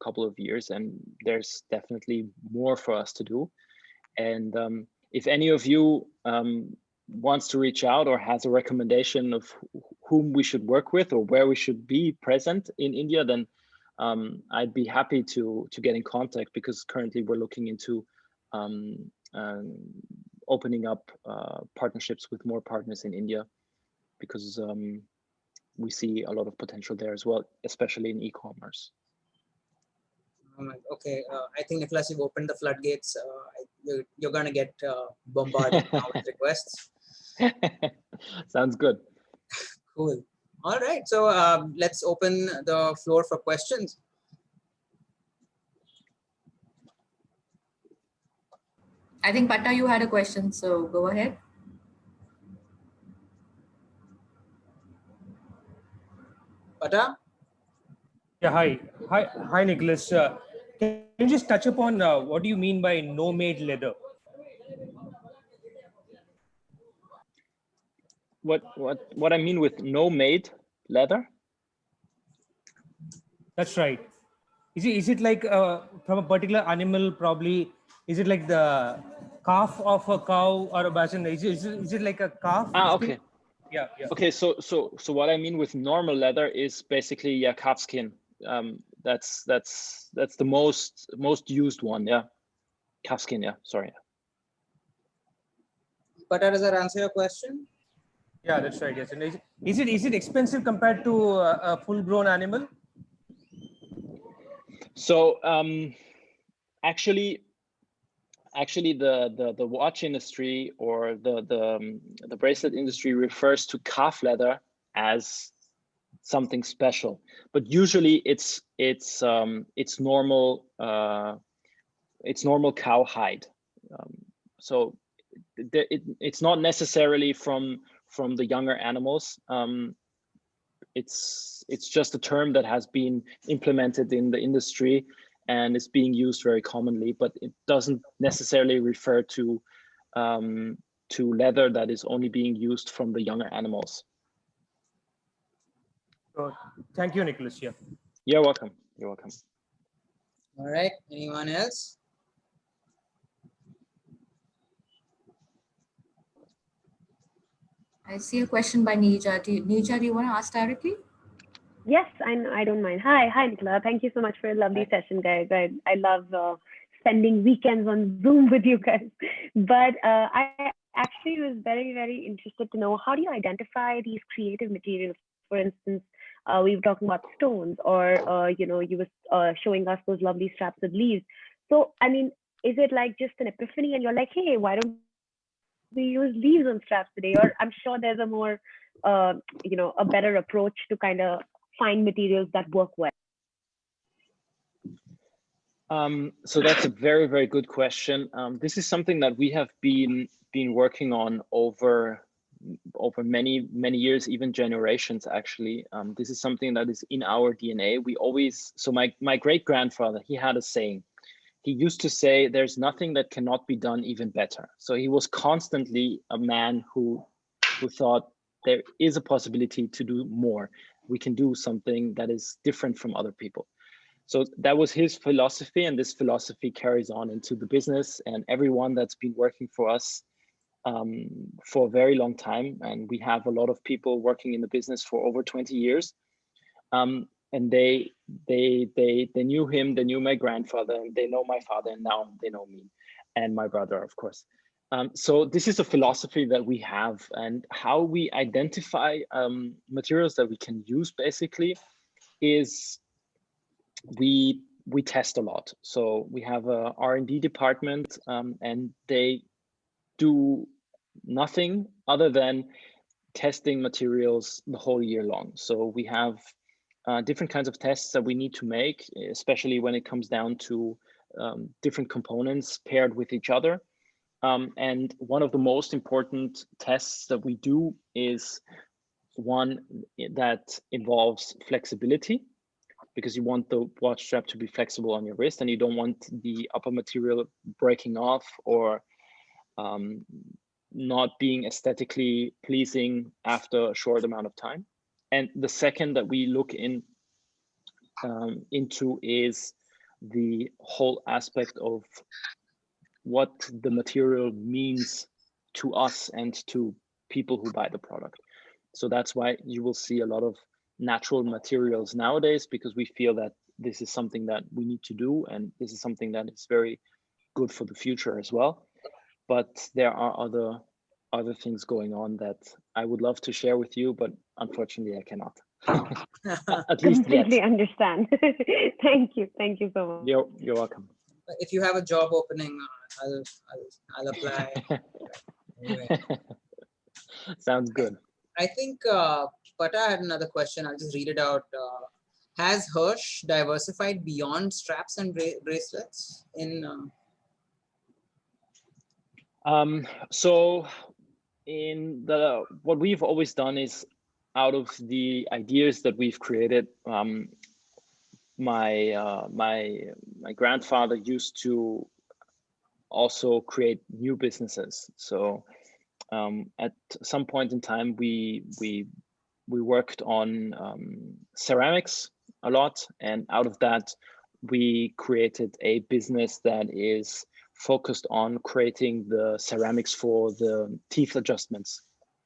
couple of years, and there's definitely more for us to do. And if any of you wants to reach out or has a recommendation of whom we should work with or where we should be present in India, then I'd be happy to get in contact, because currently we're looking into opening up partnerships with more partners in India, because we see a lot of potential there as well, especially in e-commerce. Okay, I think Nikolaus, you've opened the floodgates. You're gonna get bombarded now with requests. Sounds good. Cool. All right, so let's open the floor for questions. I think Pata, you had a question, so go ahead. Pata? Yeah, hi, Nicholas. Can you just touch upon what do you mean by no-made leather? What I mean with no-made leather? That's right. Is it like from a particular animal? Probably is it like the calf of a cow or a basin? Is it like a calf? Okay. Yeah. Okay, so what I mean with normal leather is basically calf skin. That's the most used one. Yeah, calf skin. Yeah, sorry. Pata, does that answer your question? Yeah, that's right. Yes. And is it expensive compared to a full-grown animal? So actually the watch industry or the bracelet industry refers to calf leather as something special, but usually it's normal cow hide. So it's not necessarily from the younger animals. It's just a term that has been implemented in the industry and is being used very commonly, but it doesn't necessarily refer to leather that is only being used from the younger animals. Thank you, Nicholas. Yeah. You're welcome. You're welcome. All right. Anyone else? I see a question by Neeja. Neeja, do you want to ask directly? Yes, I don't mind. Hi, Nicola. Thank you so much for a lovely session, guys. I love spending weekends on Zoom with you guys. But I actually was very, very interested to know, how do you identify these creative materials? For instance, we were talking about stones, or you were showing us those lovely straps with leaves. So, I mean, is it like just an epiphany and you're like, hey, why don't we use leaves on straps today? Or I'm sure there's a more, a better approach to kind of find materials that work well. So that's a very, very good question. This is something that we have been working on over many years, even generations. Actually, this is something that is in our DNA. We always, so my great grandfather, he had a saying. He used to say, "There's nothing that cannot be done even better." So he was constantly a man who thought there is a possibility to do more. We can do something that is different from other people. So that was his philosophy, and this philosophy carries on into the business and everyone that's been working for us for a very long time. And we have a lot of people working in the business for over 20 years. And they knew him, they knew my grandfather, and they know my father, and now they know me and my brother, of course. So this is a philosophy that we have, and how we identify materials that we can use basically is we test a lot. So we have a R&D department, and they do nothing other than testing materials the whole year long. So we have different kinds of tests that we need to make, especially when it comes down to different components paired with each other. And one of the most important tests that we do is one that involves flexibility, because you want the watch strap to be flexible on your wrist, and you don't want the upper material breaking off or not being aesthetically pleasing after a short amount of time. And the second that we look into is the whole aspect of what the material means to us and to people who buy the product. So that's why you will see a lot of natural materials nowadays, because we feel that this is something that we need to do, and this is something that is very good for the future as well. But there are other things going on that I would love to share with you, but unfortunately I cannot. At least Completely yet. understand. Thank you so much. You're welcome. If you have a job opening, I'll apply. Anyway. Sounds good. I think Pata had another question. I'll just read it out. Has Hirsch diversified beyond straps and bracelets in? So in what we've always done is, out of the ideas that we've created, my grandfather used to also create new businesses. So at some point in time, we worked on ceramics a lot, and out of that, we created a business that is focused on creating the ceramics for the teeth adjustments.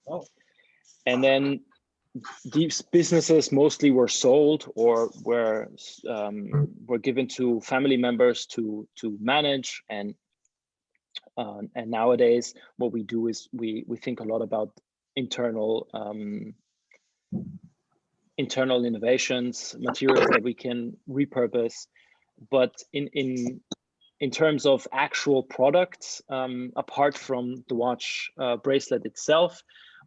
Oh. And then these businesses mostly were sold or were given to family members to manage. And nowadays, what we do is we think a lot about internal innovations, materials that we can repurpose. But in terms of actual products, apart from the watch bracelet itself,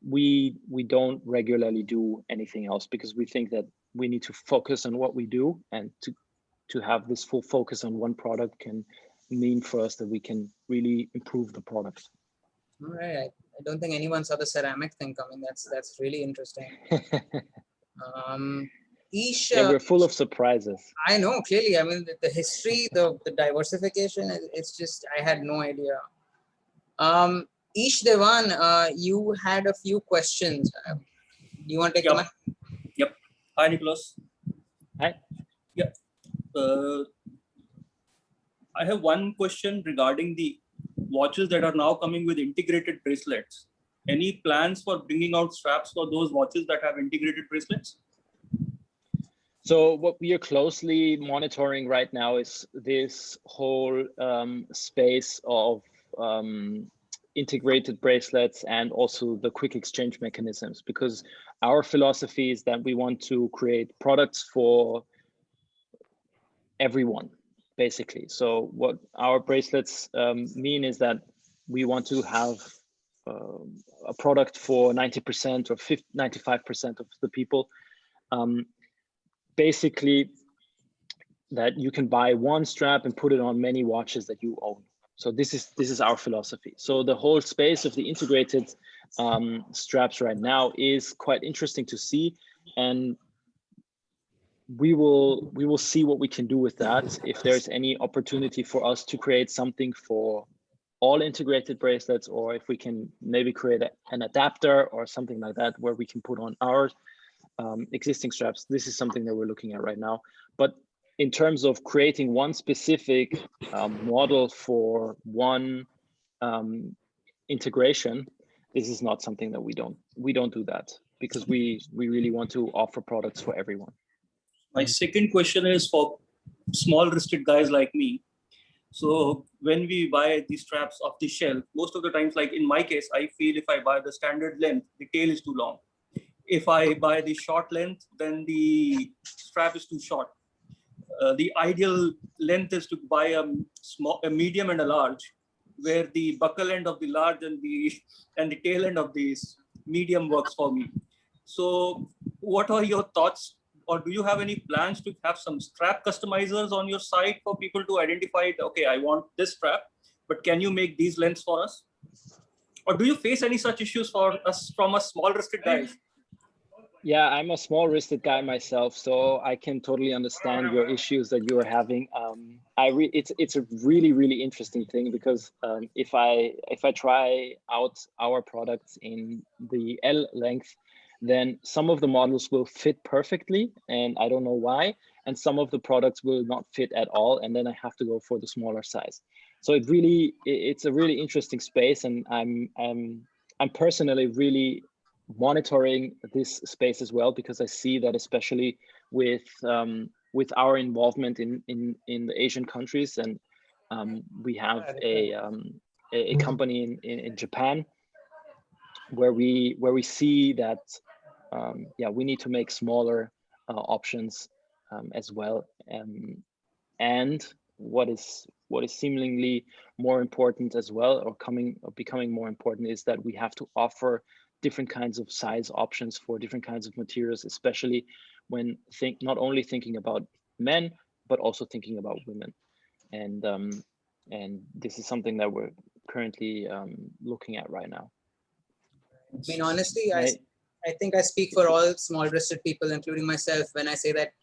we don't regularly do anything else, because we think that we need to focus on what we do, and to have this full focus on one product can mean for us that we can really improve the product. All right. I don't think anyone saw the ceramic thing coming. That's really interesting. Ish, yeah, we're full of surprises. I know, clearly. I mean, the history, the diversification, it's just, I had no idea. Ish Devan, you had a few questions. You want to take them up? Yep. Hi, Nikolaus. Hi. Yep. I have one question regarding the watches that are now coming with integrated bracelets. Any plans for bringing out straps for those watches that have integrated bracelets? So what we are closely monitoring right now is this whole space of integrated bracelets and also the quick exchange mechanisms, because our philosophy is that we want to create products for everyone, basically. So what our bracelets mean is that we want to have a product for 90% or 95% of the people. Basically, that you can buy one strap and put it on many watches that you own. So this is our philosophy. So the whole space of the integrated straps right now is quite interesting to see, and we will see what we can do with that. If there's any opportunity for us to create something for all integrated bracelets, or if we can maybe create an adapter or something like that where we can put on our existing straps, this is something that we're looking at right now. But in terms of creating one specific model for one integration, this is not something that we don't do that, because we really want to offer products for everyone. My second question is for small wristed guys like me. So when we buy these straps off the shelf, most of the times, like in my case, I feel if I buy the standard length, the tail is too long. If I buy the short length, then the strap is too short. The ideal length is to buy a medium and a large, where the buckle end of the large and the tail end of the medium works for me. So what are your thoughts, or do you have any plans to have some strap customizers on your site for people to identify, okay, I want this strap, but can you make these lengths for us? Or do you face any such issues for us from us small wristed guys? Yeah, I'm a small-wristed guy myself, so I can totally understand your issues that you are having. It's a really interesting thing because if I try out our products in the L length, then some of the models will fit perfectly, and I don't know why, and some of the products will not fit at all, and then I have to go for the smaller size. So it's a really interesting space, and I'm personally really monitoring this space as well, because I see that especially with our involvement in the Asian countries, and we have a company in Japan where we see that yeah, we need to make smaller options as well, and what is seemingly more important as well, or becoming more important, is that we have to offer different kinds of size options for different kinds of materials, especially when not only thinking about men but also thinking about women. And this is something that we're currently looking at right now. I mean, honestly, Right. I think I speak for all small-wristed people, including myself, when I say that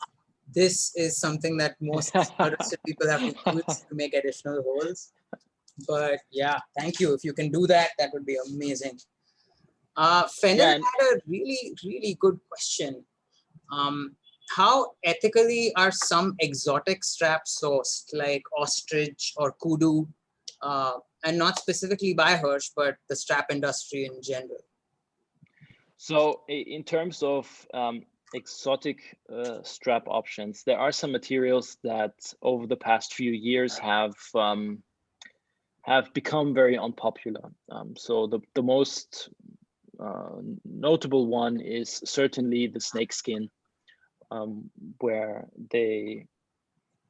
this is something that most small-wristed people have to use to make additional holes. But yeah, thank you. If you can do that, that would be amazing. Fennel Yeah, had a really good question. How ethically are some exotic straps sourced, like ostrich or kudu, and not specifically by Hirsch, but the strap industry in general? so in terms of exotic strap options, there are some materials that over the past few years have become very unpopular. So the most notable one is certainly the snake skin, where they,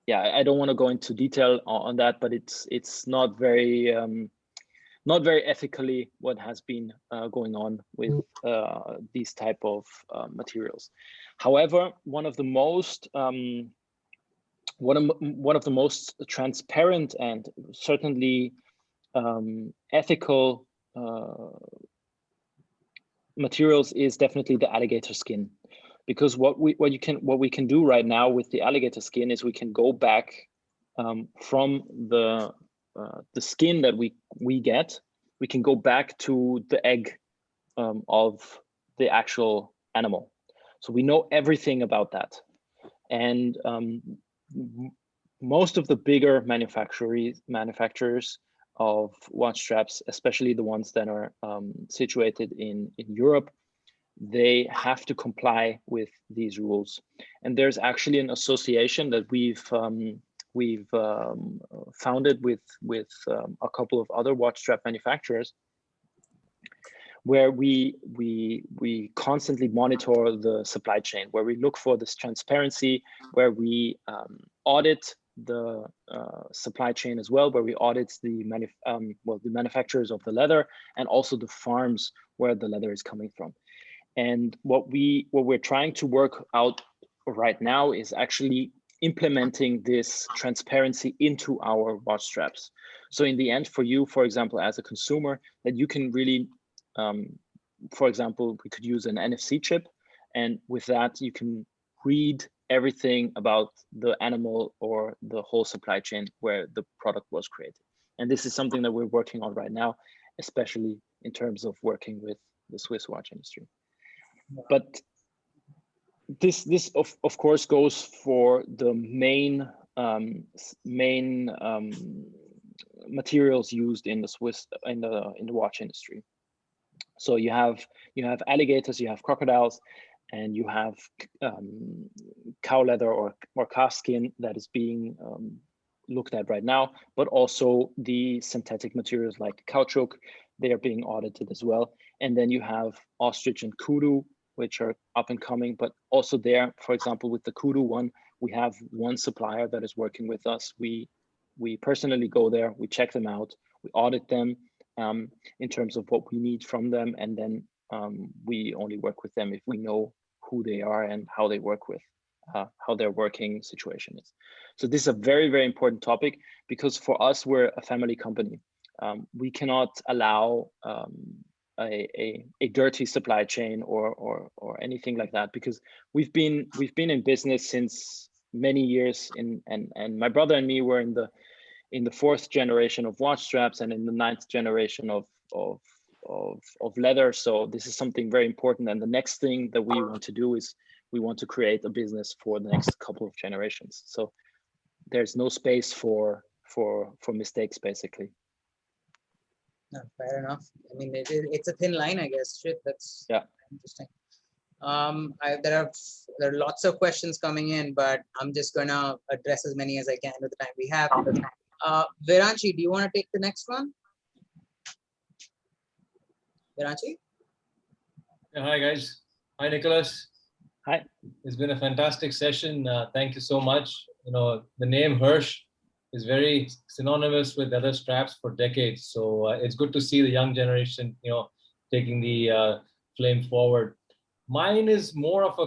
yeah, I don't want to go into detail on that, but it's not very ethically what has been going on with these type of materials. However, one of the most transparent and certainly ethical materials is definitely the alligator skin, because what we can do right now with the alligator skin is we can go back from the skin that we get. We can go back to the egg of the actual animal, so we know everything about that. And most of the bigger manufacturers of watch straps, especially the ones that are situated in Europe, they have to comply with these rules. And there's actually an association that we've founded with a couple of other watch strap manufacturers, where we constantly monitor the supply chain, where we look for this transparency, where we audit the supply chain as well, where we audit the manufacturers of the leather, and also the farms where the leather is coming from. And what we're trying to work out right now is actually implementing this transparency into our watch straps. So in the end, for you, for example, as a consumer, that you can really, for example, we could use an NFC chip, and with that you can read everything about the animal or the whole supply chain where the product was created. And this is something that we're working on right now, especially in terms of working with the Swiss watch industry. But this of course goes for the main materials used in the watch industry. So you have alligators, you have crocodiles, and you have cow leather or calf skin that is being looked at right now, but also the synthetic materials like caoutchouc, they are being audited as well. And then you have ostrich and kudu, which are up and coming, but also there, for example, with the kudu one, we have one supplier that is working with us. We personally go there, we check them out, we audit them in terms of what we need from them, and then we only work with them if we know who they are and how they work with, how their working situation is. So this is a very, very important topic, because for us, we're a family company. We cannot allow a dirty supply chain or anything like that, because we've been in business since many years, and my brother and me were in the fourth generation of watch straps and in the ninth generation of leather. So this is something very important, and the next thing that we want to do is we want to create a business for the next couple of generations. So there's no space for mistakes, basically. No, fair enough. I mean, it's a thin line, I guess. Shit, that's interesting. There are lots of questions coming in, but I'm just gonna address as many as I can with the time we have. Viranchi, do you want to take the next one? Viranchi? Yeah, hi guys. Hi Nikolaus. Hi. It's been a fantastic session. Thank you so much. You know, the name Hirsch is very synonymous with leather straps for decades. So it's good to see the young generation, you know, taking the flame forward. Mine is more of a,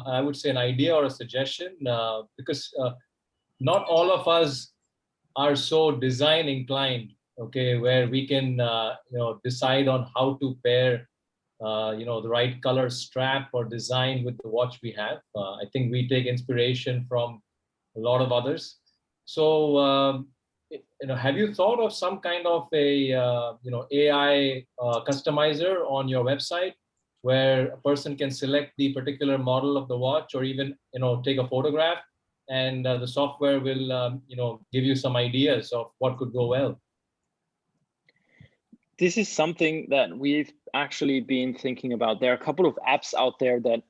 I would say, an idea or a suggestion, because not all of us are so design inclined, okay, where we can, you know, decide on how to pair, you know, the right color strap or design with the watch we have. I think we take inspiration from a lot of others. So, you know, have you thought of some kind of a, you know, AI customizer on your website where a person can select the particular model of the watch, or even, you know, take a photograph, and the software will, you know, give you some ideas of what could go well? This is something that we've actually been thinking about. There are a couple of apps out there that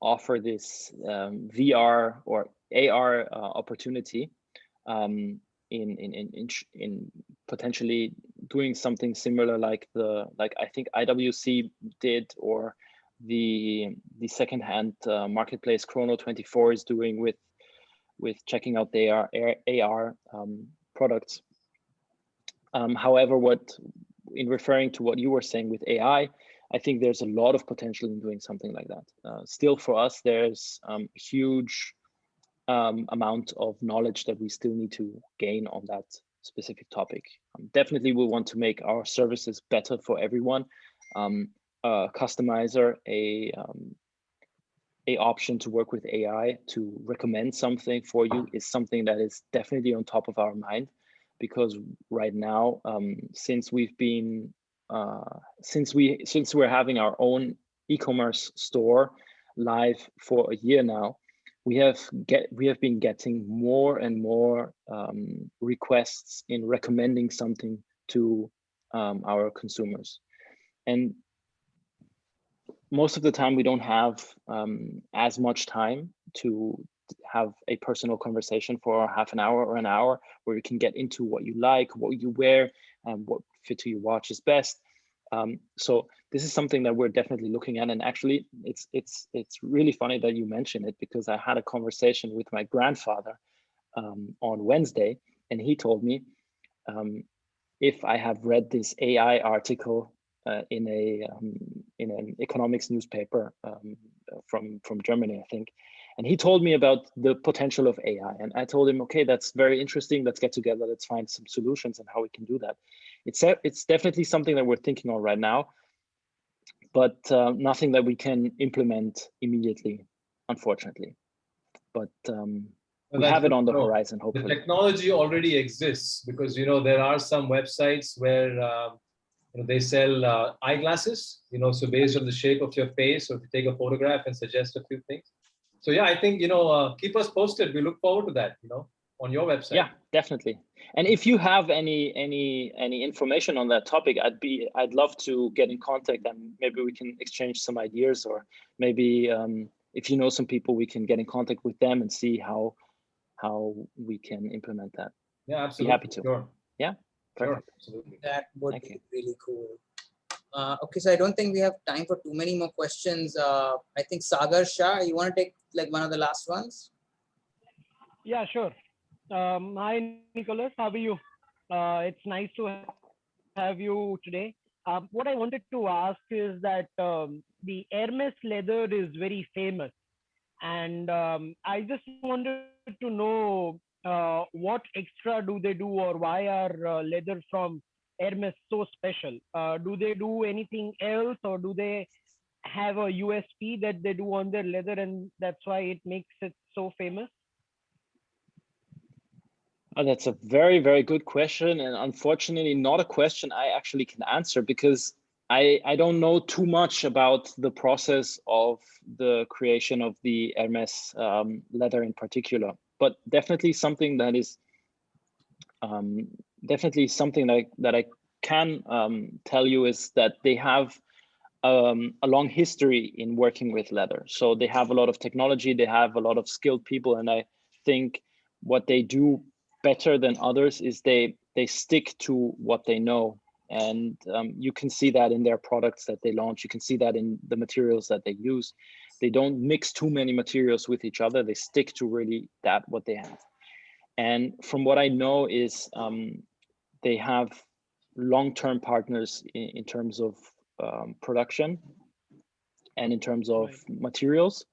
offer this VR or AR opportunity in potentially doing something similar like I think IWC did, or the secondhand marketplace Chrono24 is doing with checking out their AR products. However, in referring to what you were saying with AI, I think there's a lot of potential in doing something like that. Still, for us, there's a huge amount of knowledge that we still need to gain on that specific topic. Definitely, we want to make our services better for everyone. A customizer, a option to work with AI to recommend something for you is something that is definitely on top of our mind, because right now, since we're having our own e-commerce store live for a year now, we have been getting more and more requests in recommending something to our consumers, and most of the time we don't have as much time to have a personal conversation for half an hour or an hour where you can get into what you like, what you wear, and what fit to your watch is best. So this is something that we're definitely looking at, and actually it's really funny that you mention it, because I had a conversation with my grandfather on Wednesday, and he told me if I have read this AI article in an economics newspaper from Germany, I think. And he told me about the potential of AI. And I told him, okay, that's very interesting. Let's get together. Let's find some solutions and how we can do that. It's definitely something that we're thinking on right now, but nothing that we can implement immediately, unfortunately. But we have it on the horizon, hopefully. The technology already exists, because, you know, there are some websites where you know, they sell eyeglasses, you know, so based on the shape of your face, or if you take a photograph and suggest a few things. So yeah, I think, you know, keep us posted. We look forward to that, you know, on your website. Yeah, definitely. And if you have any information on that topic, I'd love to get in contact, and maybe we can exchange some ideas, or maybe if you know some people, we can get in contact with them and see how we can implement that. Yeah, absolutely. Be happy to. Sure. Yeah, perfect. Sure, absolutely. That would be really cool. Okay, so I don't think we have time for too many more questions. I think Sagar Shah, you want to take like one of the last ones? Yeah, sure. Hi, Nicholas. How are you? It's nice to have you today. What I wanted to ask is that the Hermes leather is very famous, and I just wanted to know what extra do they do, or why are leather from Hermes so special? Do they do anything else, or do they have a USP that they do on their leather, and that's why it makes it so famous? Oh, that's a very, very good question, and unfortunately not a question I actually can answer, because I don't know too much about the process of the creation of the Hermes leather in particular, but definitely something that is definitely something that I can tell you is that they have a long history in working with leather. So they have a lot of technology, they have a lot of skilled people, and I think what they do better than others is they stick to what they know. And you can see that in their products that they launch. You can see that in the materials that they use. They don't mix too many materials with each other. They stick to really that what they have. And from what I know is they have long-term partners in terms of production and in terms of materials.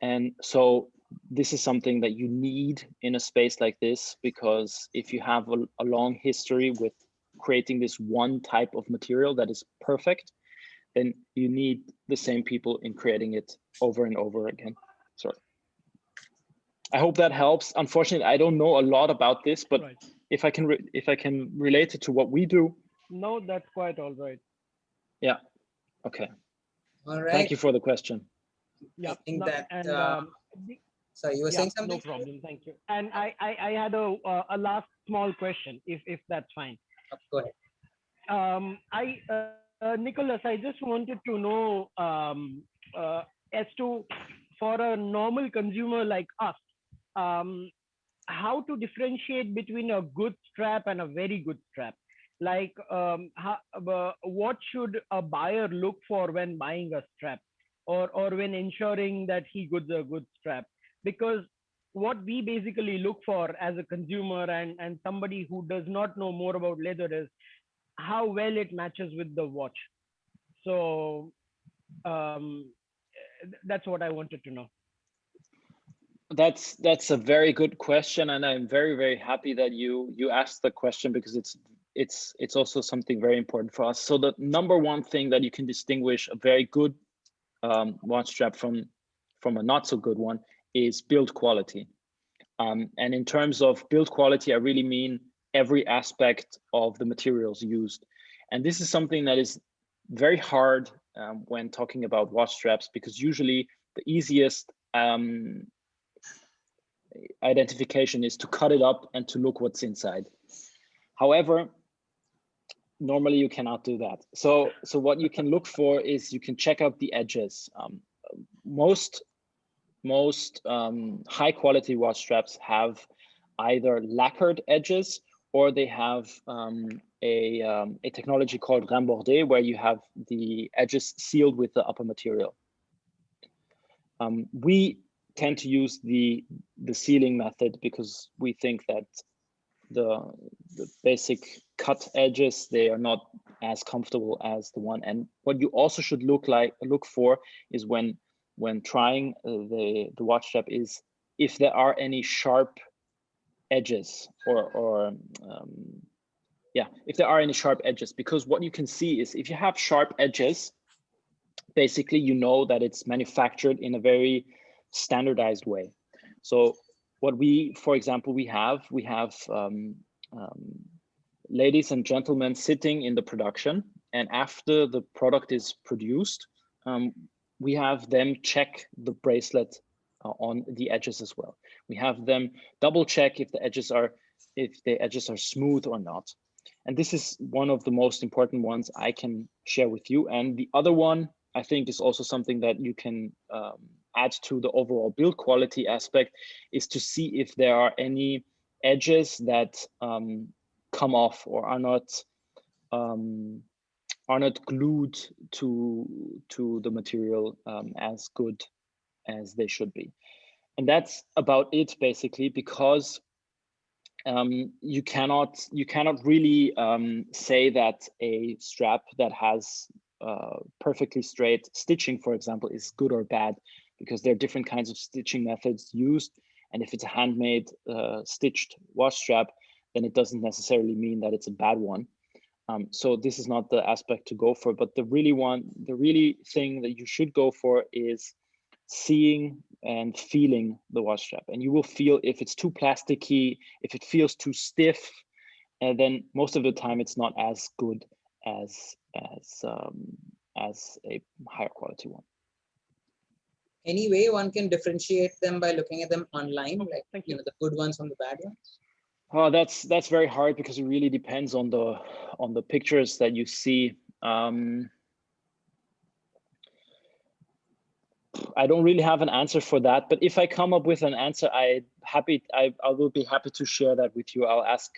And so this is something that you need in a space like this, because if you have a long history with creating this one type of material that is perfect, then you need the same people in creating it over and over again. Sorry. I hope that helps. Unfortunately, I don't know a lot about this, but if I can relate it to what we do. No, that's quite all right. Yeah. Okay. All right. Thank you for the question. I think that. And sorry, you were saying something? No problem. Thank you. And I had a last small question, if that's fine. Go ahead. Nikolaus, I just wanted to know as to, for a normal consumer like us, how to differentiate between a good strap and a very good strap. Like, what should a buyer look for when buying a strap, or when ensuring that he gets a good strap? Because what we basically look for as a consumer and somebody who does not know more about leather is how well it matches with the watch. So that's what I wanted to know. That's a very good question, and I'm very, very happy that you asked the question, because it's also something very important for us. So the number one thing that you can distinguish a very good watch strap from a not so good one is build quality. And in terms of build quality, I really mean every aspect of the materials used. And this is something that is very hard when talking about watch straps, because usually the easiest identification is to cut it up and to look what's inside. However, normally you cannot do that. So what you can look for is you can check out the edges. Most high quality watch straps have either lacquered edges, or they have a technology called rembordé, where you have the edges sealed with the upper material. We tend to use the sealing method because we think that the basic cut edges, they are not as comfortable as the one. And what you also should look for is when trying the watch strap is if there are any sharp edges, or if there are any sharp edges, because what you can see is if you have sharp edges, basically you know that it's manufactured in a very standardized way. So what we, for example, we have ladies and gentlemen sitting in the production, and after the product is produced, we have them check the bracelet on the edges as well. We have them double check if the edges are smooth or not. And this is one of the most important ones I can share with you. And the other one, I think, is also something that you can add to the overall build quality aspect, is to see if there are any edges that come off or are not glued to the material as good as they should be. And that's about it, basically, because you cannot really say that a strap that has perfectly straight stitching, for example, is good or bad, because there are different kinds of stitching methods used. And if it's a handmade stitched watch strap, then it doesn't necessarily mean that it's a bad one. So this is not the aspect to go for, but the really thing that you should go for is seeing and feeling the watch strap. And you will feel if it's too plasticky, if it feels too stiff, and then most of the time it's not as good as a higher quality one. Any way one can differentiate them by looking at them online, like Thank the good ones from the bad ones? Oh, that's very hard because it really depends on the pictures that you see. I don't really have an answer for that, but if I come up with an answer, I will be happy to share that with you. I'll ask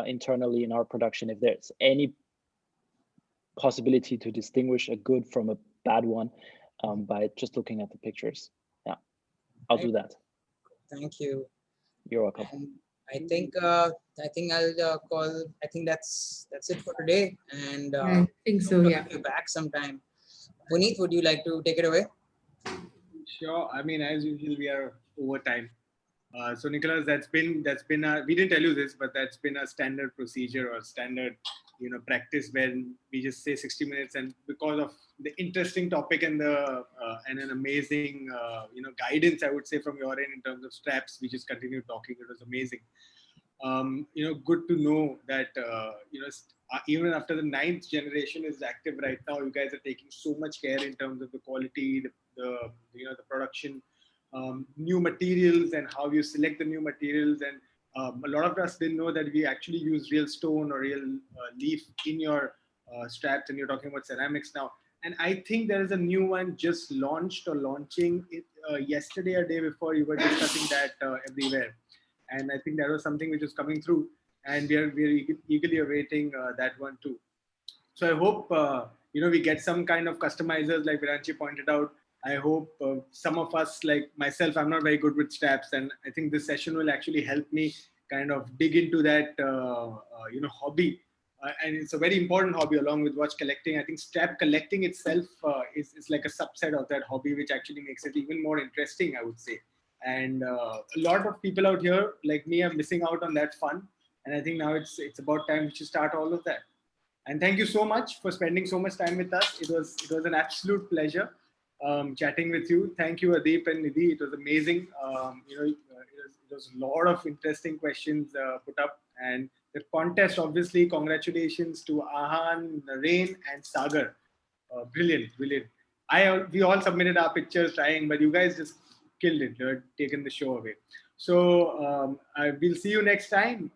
internally in our production if there's any possibility to distinguish a good from a bad one by just looking at the pictures. Yeah, I'll do that. Thank you. You're welcome. And I think I'll call. I think that's it for today. And I think so. I'll Yeah. be back sometime. Puneet, would you like to take it away? Sure. I mean, as usual, we are over time. So Nikolaus, that's been we didn't tell you this, but that's been a standard procedure or standard practice when we just say 60 minutes, and because of the interesting topic and the and an amazing guidance, I would say, from your end in terms of straps, we just continued talking. It was amazing. Good to know that even after the 9th generation is active right now, you guys are taking so much care in terms of the quality, the production, new materials, and how you select the new materials. And a lot of us didn't know that we actually use real stone or real leaf in your straps, and you're talking about ceramics now. And I think there is a new one just launched or launching it yesterday or day before. You were discussing that everywhere. And I think that was something which is coming through, and we're eagerly awaiting that one too. So I hope we get some kind of customizers, like Viranchi pointed out. I hope some of us, like myself, I'm not very good with straps, and I think this session will actually help me kind of dig into that hobby. And it's a very important hobby along with watch collecting. I think strap collecting itself is like a subset of that hobby, which actually makes it even more interesting, I would say. And a lot of people out here like me are missing out on that fun. And I think now it's about time to start all of that. And thank you so much for spending so much time with us. It was an absolute pleasure chatting with you. Thank you, Adeep and Nidhi. It was amazing. It was a lot of interesting questions put up. And the contest, obviously, congratulations to Ahan, Naren, and Sagar. Brilliant. We all submitted our pictures trying, but you guys just killed it. You're taking the show away. So we'll see you next time.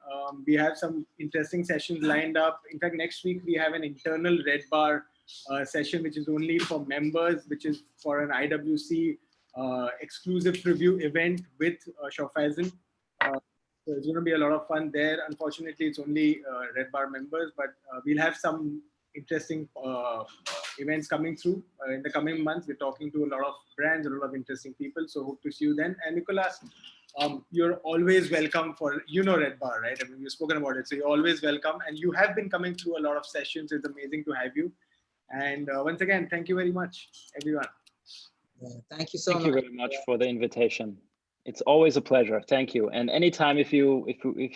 We have some interesting sessions lined up. In fact, next week we have an internal RedBar session, which is only for members, which is for an IWC exclusive preview event with Shofaizen. So it's going to be a lot of fun there. Unfortunately, it's only RedBar members, but we'll have some interesting events coming through in the coming months. We're talking to a lot of brands, a lot of interesting people. So hope to see you then. And Nikolaus, you're always welcome for, RedBar, right? I mean, we've spoken about it. So you're always welcome. And you have been coming through a lot of sessions. It's amazing to have you. And once again, thank you very much, everyone. Yeah, thank you so much. Thank you very much for the invitation. It's always a pleasure. Thank you. And anytime if you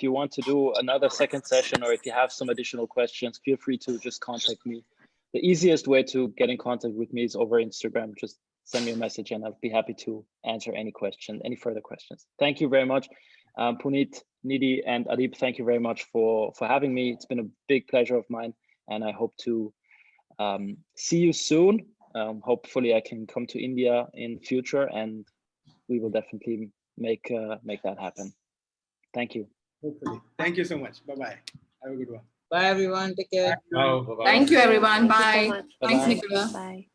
want to do another second session, or if you have some additional questions, feel free to just contact me. The easiest way to get in contact with me is over Instagram. Just send me a message and I'll be happy to answer any further questions. Thank you very much. Puneet, Nidhi, and Adeep, thank you very much for having me. It's been a big pleasure of mine, and I hope to see you soon. Hopefully I can come to India in future, and we will definitely make that happen. Thank you. Hopefully. Thank you so much. Bye-bye. Have a good one. Bye, everyone. Take care. Bye. Thank you, everyone. Thank you Bye. so much. Thanks, Bye-bye. Nicola. Bye.